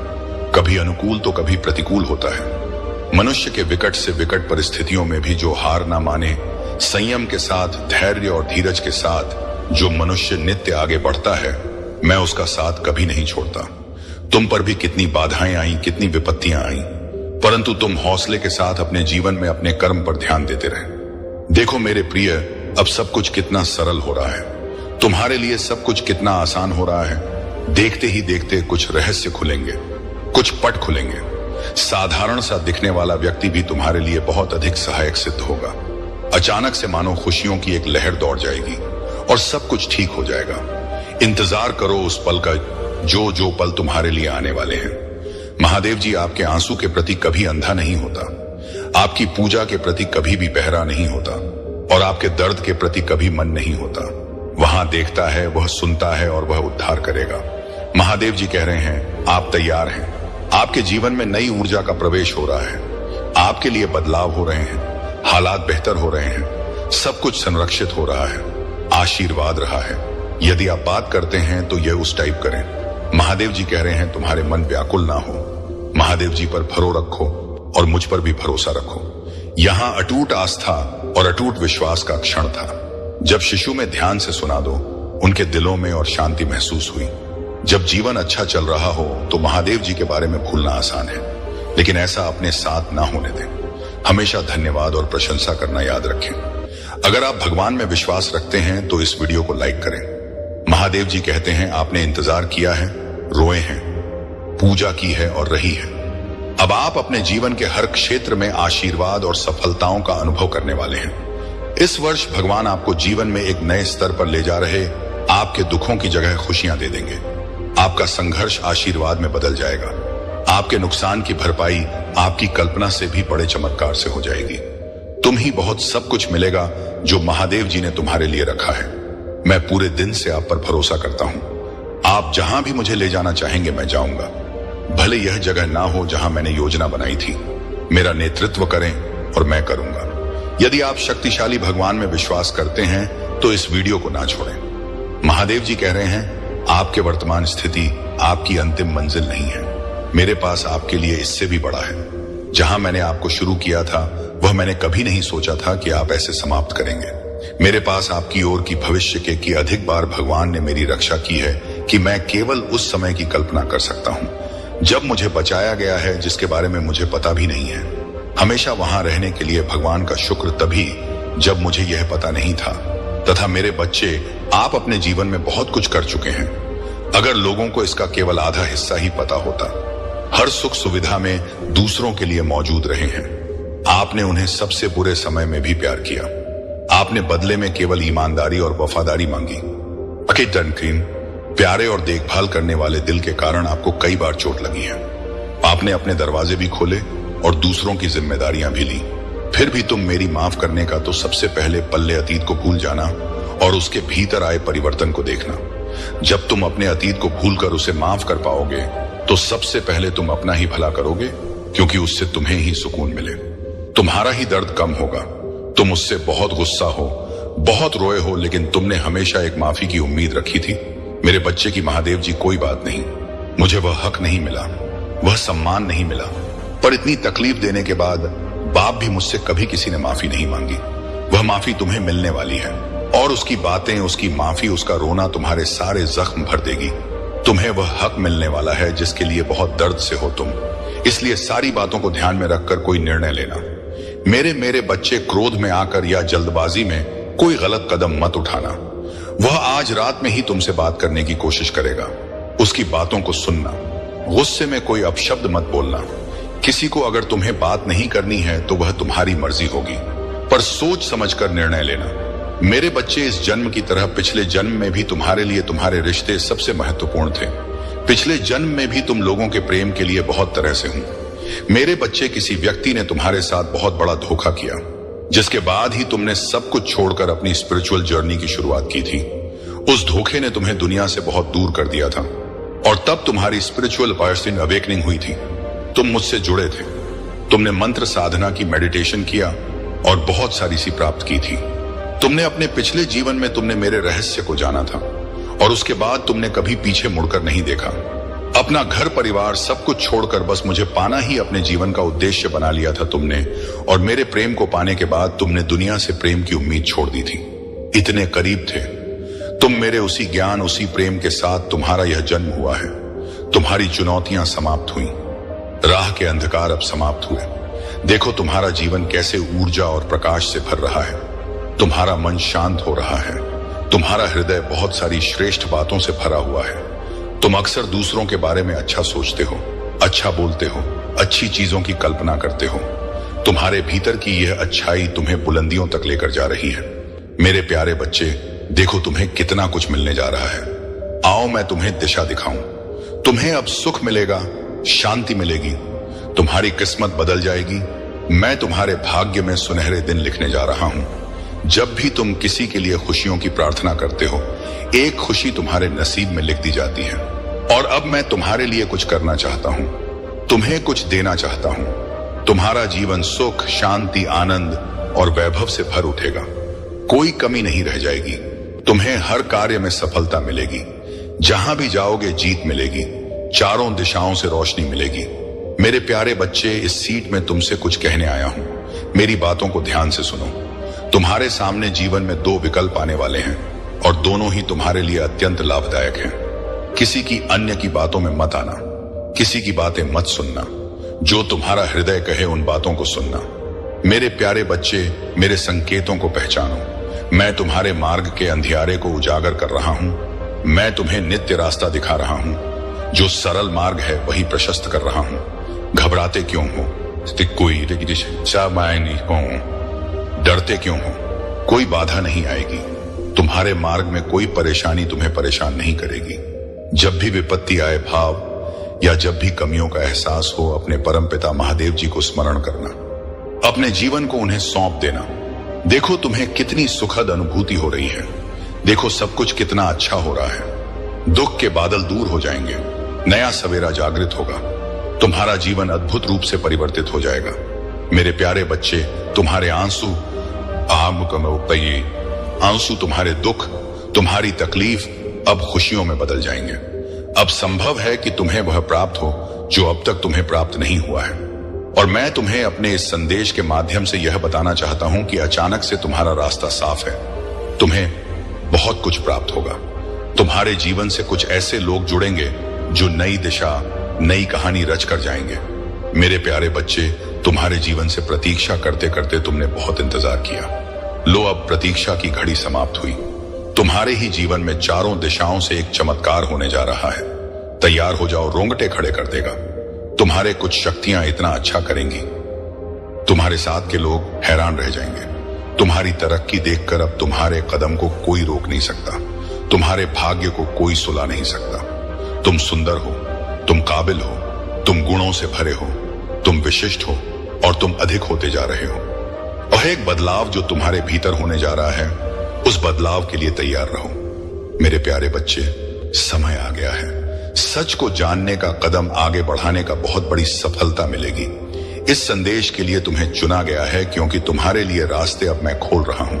कभी अनुकूल तो कभी प्रतिकूल होता है। मनुष्य के विकट से विकट परिस्थितियों में भी जो हार ना माने, संयम के साथ, धैर्य और धीरज के साथ जो मनुष्य नित्य आगे बढ़ता है, मैं उसका साथ कभी नहीं छोड़ता। तुम पर भी कितनी बाधाएं आई, कितनी विपत्तियां आई, परंतु तुम हौसले के साथ अपने जीवन में अपने कर्म पर ध्यान देते रहे। देखो मेरे प्रिय, अब सब कुछ कितना सरल हो रहा है। तुम्हारे लिए सब कुछ कितना आसान हो रहा है। देखते ही देखते कुछ रहस्य खुलेंगे, कुछ पट खुलेंगे। साधारण सा दिखने वाला व्यक्ति भी तुम्हारे लिए बहुत अधिक सहायक सिद्ध होगा। अचानक से मानो खुशियों की एक लहर दौड़ जाएगी और सब कुछ ठीक हो जाएगा। इंतजार करो उस पल का, जो पल तुम्हारे लिए आने वाले हैं। महादेव जी आपके आंसू के प्रति कभी अंधा नहीं होता, आपकी पूजा के प्रति कभी भी बहरा नहीं होता, और आपके दर्द के प्रति कभी मन नहीं होता। वहां देखता है, वह सुनता है और वह उद्धार करेगा। महादेव जी कह रहे हैं, आप तैयार हैं। आपके जीवन में नई ऊर्जा का प्रवेश हो रहा है। आपके लिए बदलाव हो रहे हैं, हालात बेहतर हो रहे हैं, सब कुछ संरक्षित हो रहा है, आशीर्वाद रहा है। यदि आप बात करते हैं तो यह उस टाइप करें। महादेव जी कह रहे हैं, तुम्हारे मन व्याकुल ना हो, महादेव जी पर भरोसा रखो और मुझ पर भी भरोसा रखो। यहां अटूट आस्था और अटूट विश्वास का क्षण था। जब शिशु में ध्यान से सुना दो, उनके दिलों में और शांति महसूस हुई। जब जीवन अच्छा चल रहा हो तो महादेव जी के बारे में भूलना आसान है, लेकिन ऐसा अपने साथ ना होने दें। हमेशा धन्यवाद और प्रशंसा करना याद रखें। अगर आप भगवान में विश्वास रखते हैं तो इस वीडियो को लाइक करें। महादेव जी कहते हैं, आपने इंतजार किया है, रोए हैं, पूजा की है और रही है। अब आप अपने जीवन के हर क्षेत्र में आशीर्वाद और सफलताओं का अनुभव करने वाले हैं। इस वर्ष भगवान आपको जीवन में एक नए स्तर पर ले जा रहे आपके दुखों की जगह खुशियां दे देंगे। आपका संघर्ष आशीर्वाद में बदल जाएगा। आपके नुकसान की भरपाई आपकी कल्पना से भी बड़े चमत्कार से हो जाएगी। तुम ही बहुत सब कुछ मिलेगा जो महादेव जी ने तुम्हारे लिए रखा है। मैं पूरे दिन से आप पर भरोसा करता हूं। आप जहां भी मुझे ले जाना चाहेंगे मैं जाऊंगा, भले यह जगह ना हो जहां मैंने योजना बनाई थी। मेरा नेतृत्व करें और मैं करूंगा। यदि आप शक्तिशाली भगवान में विश्वास करते हैं तो इस वीडियो को ना छोड़ें। महादेव जी कह रहे हैं, आपके वर्तमान स्थिति आपकी अंतिम मंजिल नहीं है। मेरे पास आपके लिए इससे भी बड़ा है। जहां मैंने आपको शुरू किया था वह मैंने कभी नहीं सोचा था कि आप ऐसे समाप्त करेंगे। मेरे पास आपकी ओर की भविष्य के की अधिक बार भगवान ने मेरी रक्षा की है कि मैं केवल उस समय की कल्पना कर सकता हूं जब मुझे बचाया गया है, जिसके बारे में मुझे पता भी नहीं है। हमेशा वहां रहने के लिए भगवान का शुक्र तभी जब मुझे यह पता नहीं था। तथा मेरे बच्चे, आप अपने जीवन में बहुत कुछ कर चुके हैं। अगर लोगों को इसका केवल आधा हिस्सा ही पता होता। हर सुख सुविधा में दूसरों के लिए मौजूद रहे हैं। आपने उन्हें सबसे बुरे समय में भी प्यार किया। आपने बदले में केवल ईमानदारी और वफादारी मांगी। प्यारे और देखभाल करने वाले दिल के कारण आपको कई बार चोट लगी है। आपने अपने दरवाजे भी खोले और दूसरों की जिम्मेदारियां भी ली। फिर भी तुम मेरी माफ करने का तो सबसे पहले पल्ले अतीत को भूल जाना और उसके भीतर आए परिवर्तन को देखना। जब तुम अपने अतीत को भूलकर उसे माफ कर पाओगे तो सबसे पहले तुम अपना ही भला करोगे, क्योंकि उससे तुम्हें ही सुकून मिले। तुम्हारा ही दर्द कम होगा। तुम उससे बहुत गुस्सा हो, बहुत रोए हो, लेकिन तुमने हमेशा एक माफी की उम्मीद रखी थी। मेरे बच्चे की महादेव जी, कोई बात नहीं, मुझे वह हक नहीं मिला, वह सम्मान नहीं मिला, पर इतनी तकलीफ देने के बाद बाप भी मुझसे कभी किसी ने माफी नहीं मांगी। वह माफी तुम्हें मिलने वाली है और उसकी बातें, उसकी माफी, उसका रोना तुम्हारे सारे जख्म भर देगी। तुम्हें वह हक मिलने वाला है जिसके लिए बहुत दर्द से हो तुम। इसलिए सारी बातों को ध्यान में रखकर कोई निर्णय लेना। मेरे बच्चे, क्रोध में आकर या जल्दबाजी में कोई गलत कदम मत उठाना। वह आज रात में ही तुमसे बात करने की कोशिश करेगा। उसकी बातों को सुनना। गुस्से में कोई अपशब्द मत बोलना। किसी को अगर तुम्हें बात नहीं करनी है तो वह तुम्हारी मर्जी होगी, पर सोच समझकर निर्णय लेना। मेरे बच्चे, इस जन्म की तरह पिछले जन्म में भी तुम्हारे लिए तुम्हारे रिश्ते सबसे महत्वपूर्ण थे। पिछले जन्म में भी तुम लोगों के प्रेम के लिए बहुत तरह से हूं। मेरे बच्चे, किसी व्यक्ति ने तुम्हारे साथ बहुत बड़ा धोखा किया, जिसके बाद ही तुमने सब कुछ छोड़कर अपनी स्पिरिचुअल जर्नी की शुरुआत की थी। उस धोखे ने तुम्हें दुनिया से बहुत दूर कर दिया था और तब तुम्हारी स्पिरिचुअल पर्सन अवेकनिंग हुई थी। तुम मुझसे जुड़े थे। तुमने मंत्र साधना की, मेडिटेशन किया और बहुत सारी सी प्राप्त की थी। तुमने अपने पिछले जीवन में तुमने मेरे रहस्य को जाना था और उसके बाद तुमने कभी पीछे मुड़कर नहीं देखा। अपना घर परिवार सब कुछ छोड़कर बस मुझे पाना ही अपने जीवन का उद्देश्य बना लिया था तुमने। और मेरे प्रेम को पाने के बाद तुमने दुनिया से प्रेम की उम्मीद छोड़ दी थी। इतने करीब थे तुम मेरे उसी ज्ञान, उसी प्रेम के साथ तुम्हारा यह जन्म हुआ है। तुम्हारी चुनौतियां समाप्त हुई, राह के अंधकार अब समाप्त हुए। देखो तुम्हारा जीवन कैसे ऊर्जा और प्रकाश से भर रहा है। तुम्हारा मन शांत हो रहा है। तुम्हारा हृदय बहुत सारी श्रेष्ठ बातों से भरा हुआ है। तुम अक्सर दूसरों के बारे में अच्छा सोचते हो, अच्छा बोलते हो, अच्छी चीजों की कल्पना करते हो। तुम्हारे भीतर की यह अच्छाई तुम्हें बुलंदियों तक लेकर जा रही है। मेरे प्यारे बच्चे, देखो तुम्हें कितना कुछ मिलने जा रहा है। आओ मैं तुम्हें दिशा दिखाऊं। तुम्हें अब सुख मिलेगा, शांति मिलेगी, तुम्हारी किस्मत बदल जाएगी। मैं तुम्हारे भाग्य में सुनहरे दिन लिखने जा रहा हूं। जब भी तुम किसी के लिए खुशियों की प्रार्थना करते हो, एक खुशी तुम्हारे नसीब में लिख दी जाती है। और अब मैं तुम्हारे लिए कुछ करना चाहता हूं, तुम्हें कुछ देना चाहता हूं। तुम्हारा जीवन सुख, शांति, आनंद और वैभव से भर उठेगा। कोई कमी नहीं रह जाएगी। तुम्हें हर कार्य में सफलता मिलेगी। जहां भी जाओगे जीत मिलेगी। चारों दिशाओं से रोशनी मिलेगी। मेरे प्यारे बच्चे, इस सीट में तुमसे कुछ कहने आया हूं। मेरी बातों को ध्यान से सुनो। तुम्हारे सामने जीवन में दो विकल्प आने वाले हैं और दोनों ही तुम्हारे लिए अत्यंत लाभदायक हैं। किसी की अन्य की बातों में मत आना, किसी की बातें मत सुनना। जो तुम्हारा हृदय कहे उन बातों को सुनना। मेरे प्यारे बच्चे, मेरे संकेतों को पहचानो। मैं तुम्हारे मार्ग के अंधियारे को उजागर कर रहा हूं। मैं तुम्हें नित्य रास्ता दिखा रहा हूं। जो सरल मार्ग है वही प्रशस्त कर रहा हूं। घबराते क्यों हो? डरते क्यों हो? कोई बाधा नहीं आएगी। तुम्हारे मार्ग में कोई परेशानी तुम्हें परेशान नहीं करेगी। जब भी विपत्ति आए भाव या जब भी कमियों का एहसास हो, अपने परमपिता महादेव जी को स्मरण करना। अपने जीवन को उन्हें सौंप देना। देखो तुम्हें कितनी सुखद अनुभूति हो रही है। देखो सब कुछ कितना अच्छा हो रहा है। दुख के बादल दूर हो जाएंगे। नया सवेरा जागृत होगा। तुम्हारा जीवन अद्भुत रूप से परिवर्तित हो जाएगा। मेरे प्यारे बच्चे, तुम्हारे आंसू तुम्हारे दुख, तुम्हारी तकलीफ अब खुशियों में बदल जाएंगे। अब संभव है कि तुम्हें वह प्राप्त हो जो अब तक तुम्हें प्राप्त नहीं हुआ है। और मैं तुम्हें अपने इस संदेश के माध्यम से यह बताना चाहता हूं कि अचानक से तुम्हारा रास्ता साफ है। तुम्हें बहुत कुछ प्राप्त होगा। तुम्हारे जीवन से कुछ ऐसे लोग जुड़ेंगे जो नई दिशा, नई कहानी रच कर जाएंगे। मेरे प्यारे बच्चे, तुम्हारे जीवन से प्रतीक्षा करते करते तुमने बहुत इंतजार किया। लो, अब प्रतीक्षा की घड़ी समाप्त हुई। तुम्हारे ही जीवन में चारों दिशाओं से एक चमत्कार होने जा रहा है। तैयार हो जाओ, रोंगटे खड़े कर देगा। तुम्हारे कुछ शक्तियां इतना अच्छा करेंगी, तुम्हारे साथ के लोग हैरान रह जाएंगे। तुम्हारी तरक्की देखकर अब तुम्हारे कदम को कोई रोक नहीं सकता। तुम्हारे भाग्य को कोई सुला नहीं सकता। तुम सुंदर हो, तुम काबिल हो, तुम गुणों से भरे हो, तुम विशिष्ट हो और तुम अधिक होते जा रहे हो। और एक बदलाव जो तुम्हारे भीतर होने जा रहा है, उस बदलाव के लिए तैयार रहो। मेरे प्यारे बच्चे, समय आ गया है। सच को जानने का कदम आगे बढ़ाने का बहुत बड़ी सफलता मिलेगी। इस संदेश के लिए तुम्हें चुना गया है क्योंकि तुम्हारे लिए रास्ते अब मैं खोल रहा हूं।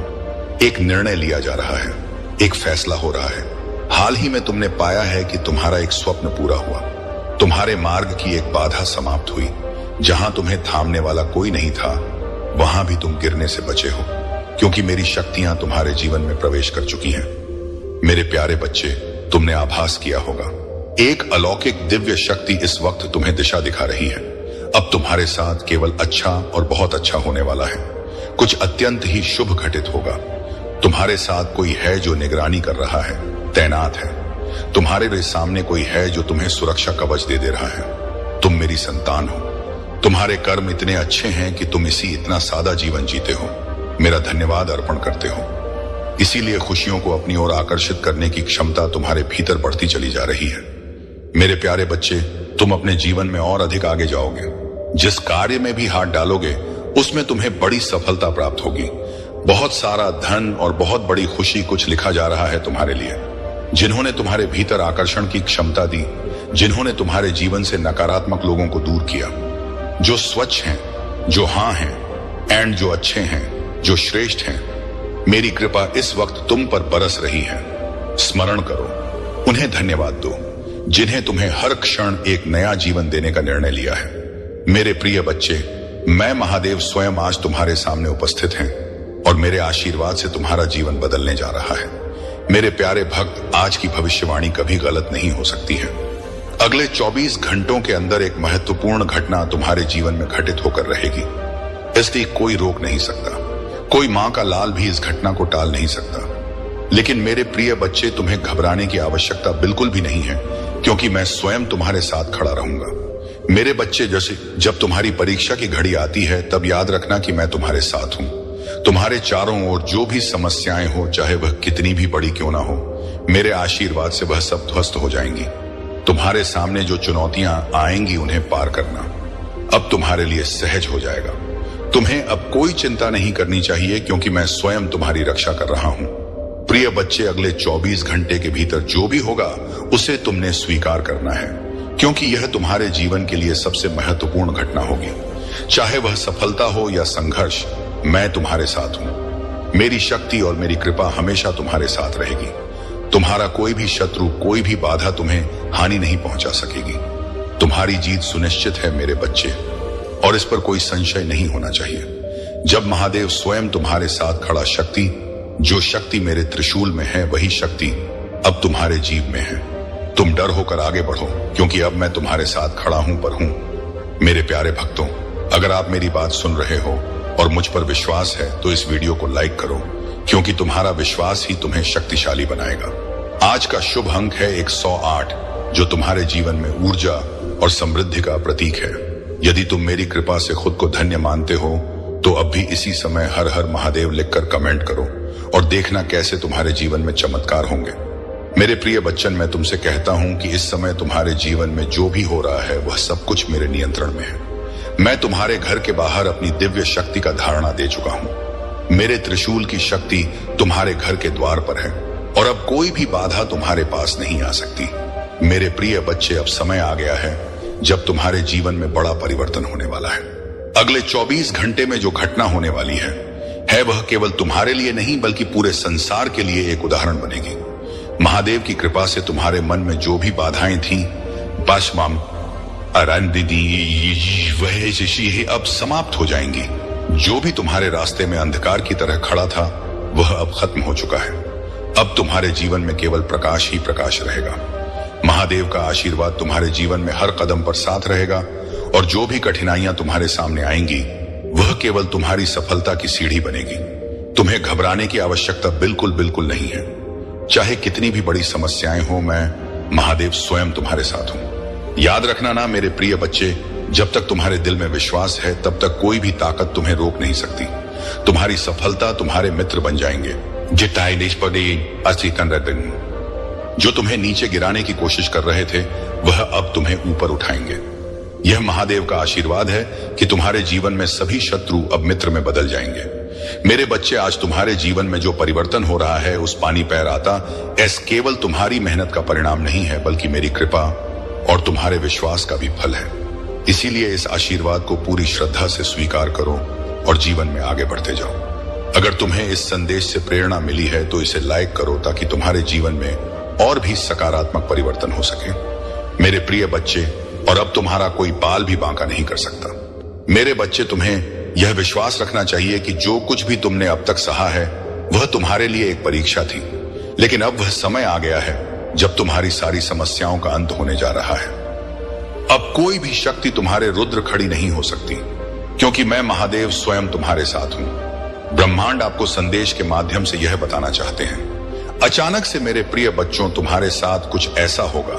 एक निर्णय लिया जा रहा है, एक फैसला हो रहा है। हाल ही में तुमने पाया है कि तुम्हारा एक स्वप्न पूरा हुआ। तुम्हारे मार्ग की एक बाधा समाप्त हुई। जहां तुम्हें थामने वाला कोई नहीं था, वहां भी तुम गिरने से बचे हो, क्योंकि मेरी शक्तियां तुम्हारे जीवन में प्रवेश कर चुकी हैं। मेरे प्यारे बच्चे, तुमने आभास किया होगा, एक अलौकिक दिव्य शक्ति इस वक्त तुम्हें दिशा दिखा रही है। अब तुम्हारे साथ केवल अच्छा और बहुत अच्छा होने वाला है। कुछ अत्यंत ही शुभ घटित होगा। तुम्हारे साथ कोई है जो निगरानी कर रहा है, तैनात है। तुम्हारे सामने कोई है जो तुम्हें सुरक्षा कवच दे रहा है। तुम मेरी संतान हो। तुम्हारे कर्म इतने अच्छे हैं कि तुम इतना सादा जीवन जीते हो। मेरा धन्यवाद अर्पण करते हो। इसीलिए खुशियों को अपनी ओर आकर्षित करने की क्षमता तुम्हारे भीतर बढ़ती चली जा रही है। मेरे प्यारे बच्चे, तुम अपने जीवन में और अधिक आगे जाओगे। जिस कार्य में भी हाथ डालोगे उसमें तुम्हें बड़ी सफलता प्राप्त होगी। बहुत सारा धन और बहुत बड़ी खुशी कुछ लिखा जा रहा है तुम्हारे लिए। जिन्होंने तुम्हारे भीतर आकर्षण की क्षमता दी, जिन्होंने तुम्हारे जीवन से नकारात्मक लोगों को दूर किया, जो स्वच्छ हैं, जो हाँ हैं, एंड जो अच्छे हैं, जो श्रेष्ठ हैं, मेरी कृपा इस वक्त तुम पर बरस रही है। स्मरण करो, उन्हें धन्यवाद दो जिन्हें तुम्हें हर क्षण एक नया जीवन देने का निर्णय लिया है। मेरे प्रिय बच्चे, मैं महादेव स्वयं आज तुम्हारे सामने उपस्थित हैं और मेरे आशीर्वाद से तुम्हारा जीवन बदलने जा रहा है। मेरे प्यारे भक्त, आज की भविष्यवाणी कभी गलत नहीं हो सकती है। अगले 24 घंटों के अंदर एक महत्वपूर्ण घटना तुम्हारे जीवन में घटित होकर रहेगी। इसलिए कोई रोक नहीं सकता। कोई मां का लाल भी इस घटना को टाल नहीं सकता। लेकिन मेरे प्रिय बच्चे, तुम्हें घबराने की आवश्यकता बिल्कुल भी नहीं है, क्योंकि मैं स्वयं तुम्हारे साथ खड़ा रहूंगा। मेरे बच्चे, जैसे जब तुम्हारी परीक्षा की घड़ी आती है, तब याद रखना कि मैं तुम्हारे साथ हूं। तुम्हारे चारों ओर जो भी समस्याएं हो, चाहे वह कितनी भी बड़ी क्यों ना हो, मेरे आशीर्वाद से वह सब ध्वस्त हो जाएंगी। तुम्हारे सामने जो चुनौतियां आएंगी, उन्हें पार करना अब तुम्हारे लिए सहज हो जाएगा। तुम्हें अब कोई चिंता नहीं करनी चाहिए, क्योंकि मैं स्वयं तुम्हारी रक्षा कर रहा हूं। प्रिय बच्चे, अगले 24 घंटे के भीतर जो भी होगा उसे तुमने स्वीकार करना है, क्योंकि यह तुम्हारे जीवन के लिए सबसे महत्वपूर्ण घटना होगी। चाहे वह सफलता हो या संघर्ष, मैं तुम्हारे साथ हूं। मेरी शक्ति और मेरी कृपा हमेशा तुम्हारे साथ रहेगी। तुम्हारा कोई भी शत्रु, कोई भी बाधा तुम्हें हानि नहीं पहुंचा सकेगी। तुम्हारी जीत सुनिश्चित है मेरे बच्चे, और इस पर कोई संशय नहीं होना चाहिए। जब महादेव स्वयं तुम्हारे साथ खड़ा शक्ति, जो शक्ति मेरे त्रिशूल में है वही शक्ति अब तुम्हारे जीव में है। तुम डर होकर आगे बढ़ो, क्योंकि अब मैं तुम्हारे साथ खड़ा हूं पर हूं। मेरे प्यारे भक्तों, अगर आप मेरी बात सुन रहे हो और मुझ पर विश्वास है तो इस वीडियो को लाइक करो, क्योंकि तुम्हारा विश्वास ही तुम्हें शक्तिशाली बनाएगा। आज का शुभ अंक है 108, जो तुम्हारे जीवन में ऊर्जा और समृद्धि का प्रतीक है। यदि तुम मेरी कृपा से खुद को धन्य मानते हो तो अब भी इसी समय हर हर महादेव लिखकर कमेंट करो और देखना कैसे तुम्हारे जीवन में चमत्कार होंगे। मेरे प्रिय बच्चन, मैं तुमसे कहता हूं कि इस समय तुम्हारे जीवन में जो भी हो रहा है वह सब कुछ मेरे नियंत्रण में है। मैं तुम्हारे घर के बाहर अपनी दिव्य शक्ति का धारणा दे चुका हूं। मेरे त्रिशूल की शक्ति तुम्हारे घर के द्वार पर है और अब कोई भी बाधा तुम्हारे पास नहीं आ सकती। मेरे प्रिय बच्चे, अब समय आ गया है जब तुम्हारे जीवन में बड़ा परिवर्तन होने वाला है। अगले 24 घंटे में जो घटना होने वाली है वह केवल तुम्हारे लिए नहीं बल्कि पूरे संसार के लिए एक उदाहरण बनेगी। महादेव की कृपा से तुम्हारे मन में जो भी बाधाएं थी, बाशमाम वह अब समाप्त हो जाएंगी। जो भी तुम्हारे रास्ते में अंधकार की तरह खड़ा था वह अब खत्म हो चुका है। अब तुम्हारे जीवन में केवल प्रकाश ही प्रकाश रहेगा। महादेव का आशीर्वाद तुम्हारे जीवन में हर कदम पर साथ रहेगा और जो भी कठिनाइयां तुम्हारे सामने आएंगी वह केवल तुम्हारी सफलता की सीढ़ी बनेगी। तुम्हें घबराने की आवश्यकता बिल्कुल बिल्कुल नहीं है। चाहे कितनी भी बड़ी समस्याएं हो, मैं महादेव स्वयं तुम्हारे साथ हूं। याद रखना ना मेरे प्रिय बच्चे, जब तक तुम्हारे दिल में विश्वास है तब तक कोई भी ताकत तुम्हें रोक नहीं सकती। तुम्हारी सफलता तुम्हारे मित्र बन जाएंगे। जो तुम्हें नीचे गिराने की कोशिश कर रहे थे वह अब तुम्हें ऊपर उठाएंगे। यह महादेव का आशीर्वाद है कि तुम्हारे जीवन में सभी शत्रु अब मित्र में बदल जाएंगे। मेरे बच्चे, आज तुम्हारे जीवन में जो परिवर्तन हो रहा है उस पानी पैर आता ऐसा केवल तुम्हारी मेहनत का परिणाम नहीं है बल्कि मेरी कृपा और तुम्हारे विश्वास का भी फल है। इसीलिए इस आशीर्वाद को पूरी श्रद्धा से स्वीकार करो और जीवन में आगे बढ़ते जाओ। अगर तुम्हें इस संदेश से प्रेरणा मिली है तो इसे लाइक करो ताकि तुम्हारे जीवन में और भी सकारात्मक परिवर्तन हो सके। मेरे प्रिय बच्चे, और अब तुम्हारा कोई बाल भी बांका नहीं कर सकता। मेरे बच्चे, तुम्हें यह विश्वास रखना चाहिए कि जो कुछ भी तुमने अब तक सहा है वह तुम्हारे लिए एक परीक्षा थी, लेकिन अब वह समय आ गया है जब तुम्हारी सारी समस्याओं का अंत होने जा रहा है। अब कोई भी शक्ति तुम्हारे रुद्र खड़ी नहीं हो सकती, क्योंकि मैं महादेव स्वयं तुम्हारे साथ हूं। ब्रह्मांड आपको संदेश के माध्यम से यह बताना चाहते हैं, अचानक से मेरे प्रिय बच्चों तुम्हारे साथ कुछ ऐसा होगा।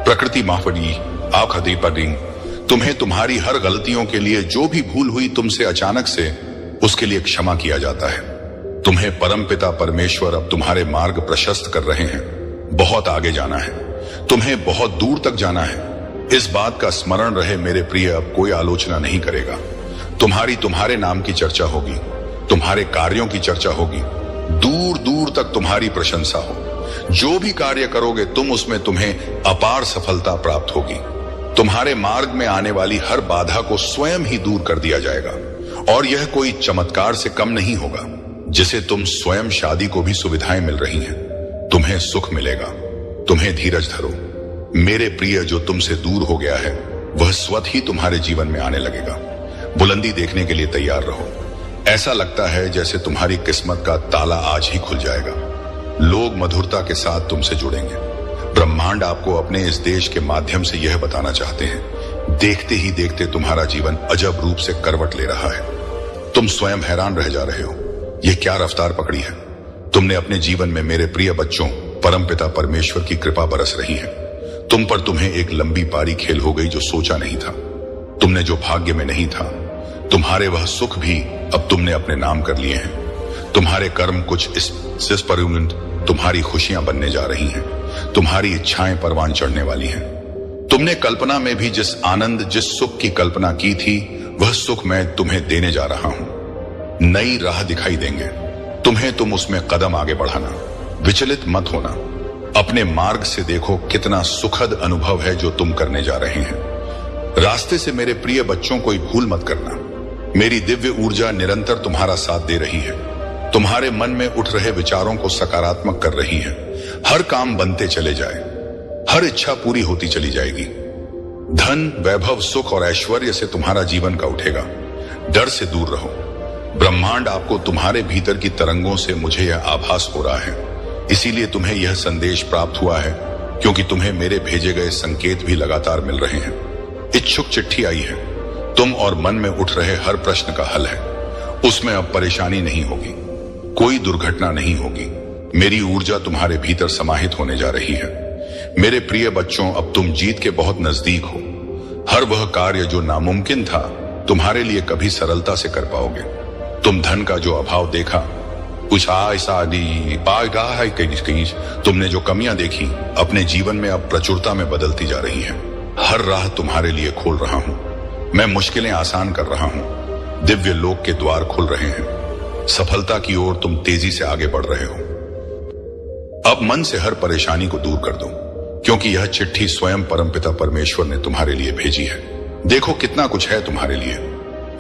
प्रकृति माफड़ी आखदी पडिंग, तुम्हें तुम्हारी हर गलतियों के लिए, जो भी भूल हुई तुमसे अचानक से, उसके लिए क्षमा किया जाता है। तुम्हें परमपिता परमेश्वर अब तुम्हारे मार्ग प्रशस्त कर रहे हैं। बहुत आगे जाना है, तुम्हें बहुत दूर तक जाना है। इस बात का स्मरण रहे मेरे प्रिय, अब कोई आलोचना नहीं करेगा। तुम्हारे नाम की चर्चा होगी, तुम्हारे कार्यों की चर्चा होगी, दूर दूर तक तुम्हारी प्रशंसा हो। जो भी कार्य करोगे तुम, उसमें तुम्हें अपार सफलता प्राप्त होगी। तुम्हारे मार्ग में आने वाली हर बाधा को स्वयं ही दूर कर दिया जाएगा और यह कोई चमत्कार से कम नहीं होगा जिसे तुम स्वयं शादी को भी सुविधाएं मिल रही हैं। तुम्हें सुख मिलेगा। तुम्हें धीरज धरो मेरे प्रिय। जो तुमसे दूर हो गया है वह स्वतः ही तुम्हारे जीवन में आने लगेगा। बुलंदी देखने के लिए तैयार रहो। ऐसा लगता है जैसे तुम्हारी किस्मत का ताला आज ही खुल जाएगा। लोग मधुरता के साथ तुमसे जुड़ेंगे। ब्रह्मांड आपको अपने इस देश के माध्यम से यह बताना चाहते हैं, देखते ही देखते तुम्हारा जीवन अजब रूप से करवट ले रहा है। तुम स्वयं हैरान रह जा रहे हो, यह क्या रफ्तार पकड़ी है। तुमने अपने जीवन में मेरे प्रिय बच्चों परमपिता परमेश्वर की कृपा बरस रही है। तुम पर तुम्हें एक लंबी पारी खेल हो गई जो सोचा नहीं था। तुमने जो भाग्य में नहीं था, तुम्हारे वह सुख भी अब तुमने अपने नाम कर लिए हैं। तुम्हारे कर्म कुछ इस पर तुम्हारी खुशियां बनने जा रही हैं। तुम्हारी इच्छाएं परवान चढ़ने वाली हैं। तुमने कल्पना में भी जिस आनंद, जिस सुख की कल्पना की थी, वह सुख मैं तुम्हें देने जा रहा हूं। नई राह दिखाई देंगे तुम्हें। तुम उसमें कदम आगे बढ़ाना, विचलित मत होना। अपने मार्ग से देखो कितना सुखद अनुभव है जो तुम करने जा रहे हैं। रास्ते से मेरे प्रिय बच्चों कोई भूल मत करना। मेरी दिव्य ऊर्जा निरंतर तुम्हारा साथ दे रही है। तुम्हारे मन में उठ रहे विचारों को सकारात्मक कर रही है। हर काम बनते चले जाए, हर इच्छा पूरी होती चली जाएगी। धन, वैभव, सुख और ऐश्वर्य से तुम्हारा जीवन का उठेगा। डर से दूर रहो। ब्रह्मांड आपको तुम्हारे भीतर की तरंगों से मुझे यह आभास हो रहा है, इसीलिए तुम्हें यह संदेश प्राप्त हुआ है, क्योंकि तुम्हें मेरे भेजे गए संकेत भी लगातार मिल रहे हैं। इच्छुक चिट्ठी आई है। तुम और मन में उठ रहे हर प्रश्न का हल है। उसमें अब परेशानी नहीं होगी, कोई दुर्घटना नहीं होगी। मेरी ऊर्जा तुम्हारे भीतर समाहित होने जा रही है। मेरे प्रिय बच्चों, अब तुम जीत के बहुत नजदीक हो। हर वह कार्य जो नामुमकिन था, तुम्हारे लिए कभी सरलता से कर पाओगे। तुम धन का जो अभाव देखा, कुछ तुमने जो कमियां देखी, अपने जीवन में अब प्रचुरता में बदलती जा रही है। हर राह तुम्हारे लिए खोल रहा हूं। मैं मुश्किलें आसान कर रहा हूं। दिव्य लोक के द्वार खुल रहे हैं। सफलता की ओर तुम तेजी से आगे बढ़ रहे हो। अब मन से हर परेशानी को दूर कर दो, क्योंकि यह चिट्ठी स्वयं परमपिता परमेश्वर ने तुम्हारे लिए भेजी है। देखो कितना कुछ है तुम्हारे लिए।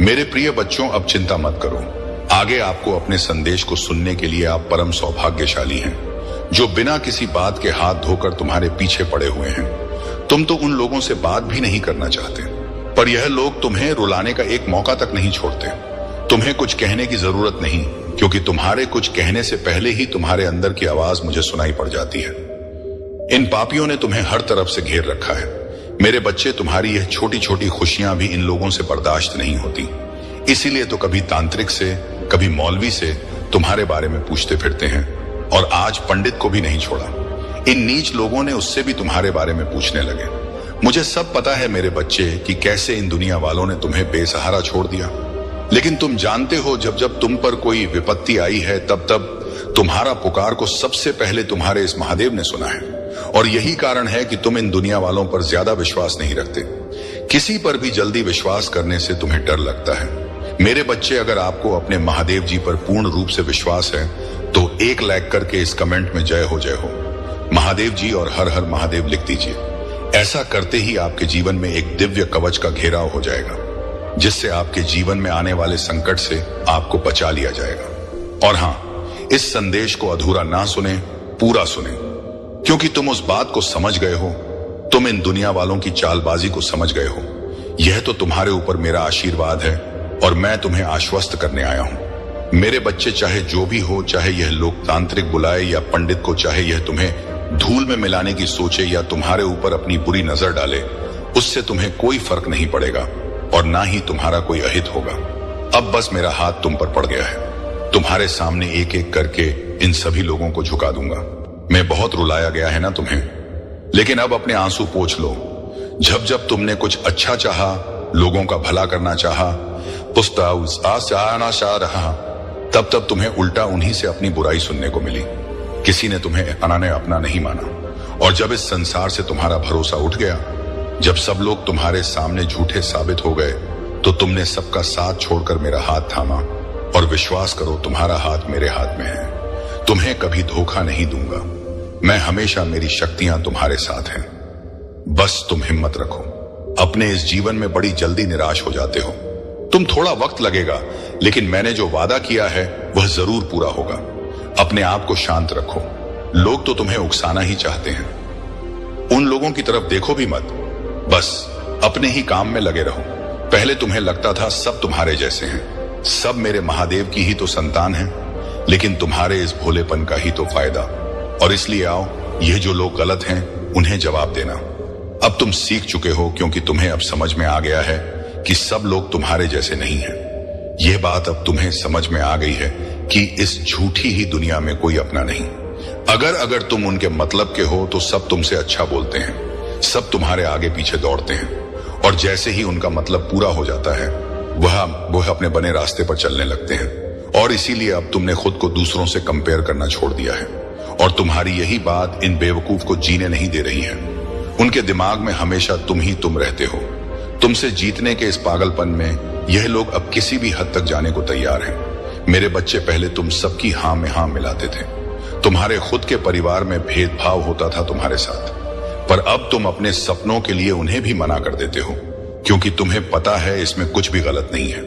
मेरे प्रिय बच्चों, अब चिंता मत करो। आगे आपको अपने संदेश को सुनने के लिए आप परम सौभाग्यशाली हैं, जो बिना किसी बात के हाथ धोकर तुम्हारे पीछे पड़े हुए हैं। तुम तो उन लोगों से बात भी नहीं करना चाहते, पर यह लोग तुम्हें रुलाने का एक मौका तक नहीं छोड़ते। तुम्हें कुछ कहने की जरूरत नहीं, क्योंकि तुम्हारे कुछ कहने से पहले ही तुम्हारे अंदर की आवाज मुझे सुनाई पड़ जाती है। इन पापियों ने तुम्हें हर तरफ से घेर रखा है। मेरे बच्चे, तुम्हारी यह छोटी छोटी खुशियां भी इन लोगों से बर्दाश्त नहीं होती। इसीलिए तो कभी तांत्रिक से, कभी मौलवी से तुम्हारे बारे में पूछते फिरते हैं, और आज पंडित को भी नहीं छोड़ा। इन नीच लोगों ने उससे भी तुम्हारे बारे में पूछने लगे। मुझे सब पता है मेरे बच्चे, कि कैसे इन दुनिया वालों ने तुम्हें बेसहारा छोड़ दिया। लेकिन तुम जानते हो, जब जब तुम पर कोई विपत्ति आई है, तब तब तुम्हारा पुकार को सबसे पहले तुम्हारे इस महादेव ने सुना है। और यही कारण है कि तुम इन दुनिया वालों पर ज्यादा विश्वास नहीं रखते। किसी पर भी जल्दी विश्वास करने से तुम्हें डर लगता है। मेरे बच्चे, अगर आपको अपने महादेव जी पर पूर्ण रूप से विश्वास है, तो 1 लाइक करके इस कमेंट में जय हो महादेव जी और हर हर महादेव लिख दीजिए। ऐसा करते ही आपके जीवन में एक दिव्य कवच का घेराव हो जाएगा, जिससे आपके जीवन में आने वाले संकट से आपको बचा लिया जाएगा। और हाँ, इस संदेश को अधूरा ना सुने, पूरा सुने, क्योंकि तुम उस बात को समझ गए हो। तुम इन दुनिया वालों की चालबाजी को समझ गए हो। यह तो तुम्हारे ऊपर मेरा आशीर्वाद है, और मैं तुम्हें आश्वस्त करने आया हूं। मेरे बच्चे, चाहे जो भी हो, चाहे यह लोकतांत्रिक बुलाए या पंडित को, चाहे यह तुम्हें धूल में मिलाने की सोचे या तुम्हारे ऊपर अपनी बुरी नजर डाले, उससे तुम्हें कोई फर्क नहीं पड़ेगा, और ना ही तुम्हारा कोई अहित होगा। अब बस मेरा हाथ तुम पर पड़ गया है। तुम्हारे सामने एक एक करके इन सभी लोगों को झुका दूंगा। मैं बहुत रुलाया गया है ना तुम्हें, लेकिन अब अपने आंसू पोंछ लो। जब जब तुमने कुछ अच्छा चाहा, लोगों का भला करना चाहा, रहा, तब तब तुम्हें उल्टा उन्हीं से अपनी बुराई सुनने को मिली। किसी ने तुम्हें अपना नहीं माना। और जब इस संसार से तुम्हारा भरोसा उठ गया, जब सब लोग तुम्हारे सामने झूठे साबित हो गए, तो तुमने सबका साथ छोड़कर मेरा हाथ थामा। और विश्वास करो, तुम्हारा हाथ मेरे हाथ में है। तुम्हें कभी धोखा नहीं दूंगा। मैं हमेशा, मेरी शक्तियां तुम्हारे साथ हैं। बस तुम हिम्मत रखो। अपने इस जीवन में बड़ी जल्दी निराश हो जाते हो। तुम थोड़ा वक्त लगेगा, लेकिन मैंने जो वादा किया है वह जरूर पूरा होगा। अपने आप को शांत रखो। लोग तो तुम्हें उकसाना ही चाहते हैं। उन लोगों की तरफ देखो भी मत। बस अपने ही काम में लगे रहो। पहले तुम्हें लगता था सब तुम्हारे जैसे हैं, सब मेरे महादेव की ही तो संतान हैं, लेकिन तुम्हारे इस भोलेपन का ही तो फायदा। और इसलिए आओ, ये जो लोग गलत हैं उन्हें जवाब देना। अब तुम सीख चुके हो, क्योंकि तुम्हें अब समझ में आ गया है कि सब लोग तुम्हारे जैसे नहीं हैं। यह बात अब तुम्हें समझ में आ गई है कि इस झूठी ही दुनिया में कोई अपना नहीं। अगर तुम उनके मतलब के हो, तो सब तुमसे अच्छा बोलते हैं, सब तुम्हारे आगे पीछे दौड़ते हैं, और जैसे ही उनका मतलब पूरा हो जाता है, वह अपने बने रास्ते पर चलने लगते हैं। और इसीलिए अब तुमने खुद को दूसरों से कंपेयर करना छोड़ दिया है, और तुम्हारी यही बात इन बेवकूफ को जीने नहीं दे रही है। उनके दिमाग में हमेशा तुम ही तुम रहते हो। तुमसे जीतने के इस पागलपन में यह लोग अब किसी भी हद तक जाने को तैयार हैं। मेरे बच्चे, पहले तुम सबकी हाँ में हाँ मिलाते थे। तुम्हारे खुद के परिवार में भेदभाव होता था तुम्हारे साथ, पर अब तुम अपने सपनों के लिए उन्हें भी मना कर देते हो, क्योंकि तुम्हें पता है इसमें कुछ भी गलत नहीं है।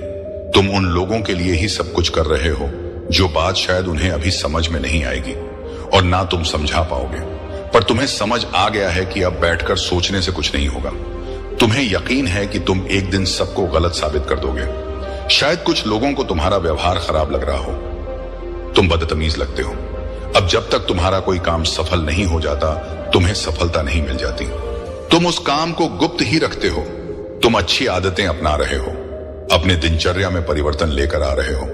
तुम उन लोगों के लिए ही सब कुछ कर रहे हो जो बात शायद उन्हें अभी समझ में नहीं आएगी, और ना तुम समझा पाओगे। पर तुम्हें समझ आ गया है कि अब बैठकर सोचने से कुछ नहीं होगा। तुम्हें यकीन है कि तुम एक दिन सबको गलत साबित कर दोगे। शायद कुछ लोगों को तुम्हारा व्यवहार खराब लग रहा हो, तुम बदतमीज लगते हो। अब जब तक तुम्हारा कोई काम सफल नहीं हो जाता, तुम्हें सफलता नहीं मिल जाती। तुम उस काम को गुप्त ही रखते हो। तुम अच्छी आदतें अपना रहे हो, अपने दिनचर्या में परिवर्तन लेकर आ रहे हो,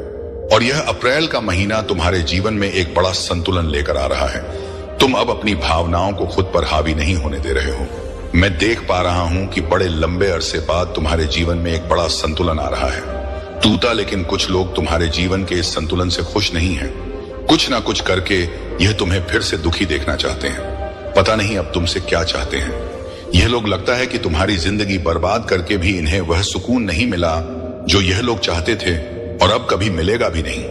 और यह अप्रैल का महीना तुम्हारे जीवन में एक बड़ा संतुलन लेकर आ रहा है। तुम अब अपनी भावनाओं को खुद पर हावी नहीं होने दे रहे हो। मैं देख पा रहा हूं कि बड़े लंबे अरसे बाद तुम्हारे जीवन में एक बड़ा संतुलन आ रहा है, टूटा। लेकिन कुछ लोग तुम्हारे जीवन के इस संतुलन से खुश नहीं हैं। कुछ ना कुछ करके यह तुम्हें फिर से दुखी देखना चाहते हैं। पता नहीं अब तुमसे क्या चाहते हैं। यह लोग लगता है कि तुम्हारी जिंदगी बर्बाद करके भी इन्हें वह सुकून नहीं मिला जो यह लोग चाहते थे, और अब कभी मिलेगा भी नहीं,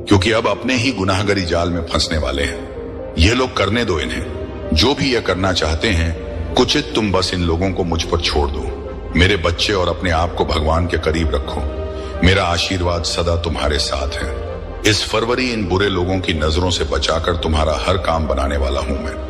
क्योंकि अब अपने ही गुनाहगारी जाल में फंसने वाले हैं। यह लोग करने दो इन्हें, जो भी यह करना चाहते हैं। कुचित तुम बस इन लोगों को मुझ पर छोड़ दो। मेरे बच्चे, और अपने आप को भगवान के करीब रखो। मेरा आशीर्वाद सदा तुम्हारे साथ है। इस फरवरी इन बुरे लोगों की नजरों से बचाकर तुम्हारा हर काम बनाने वाला हूं मैं।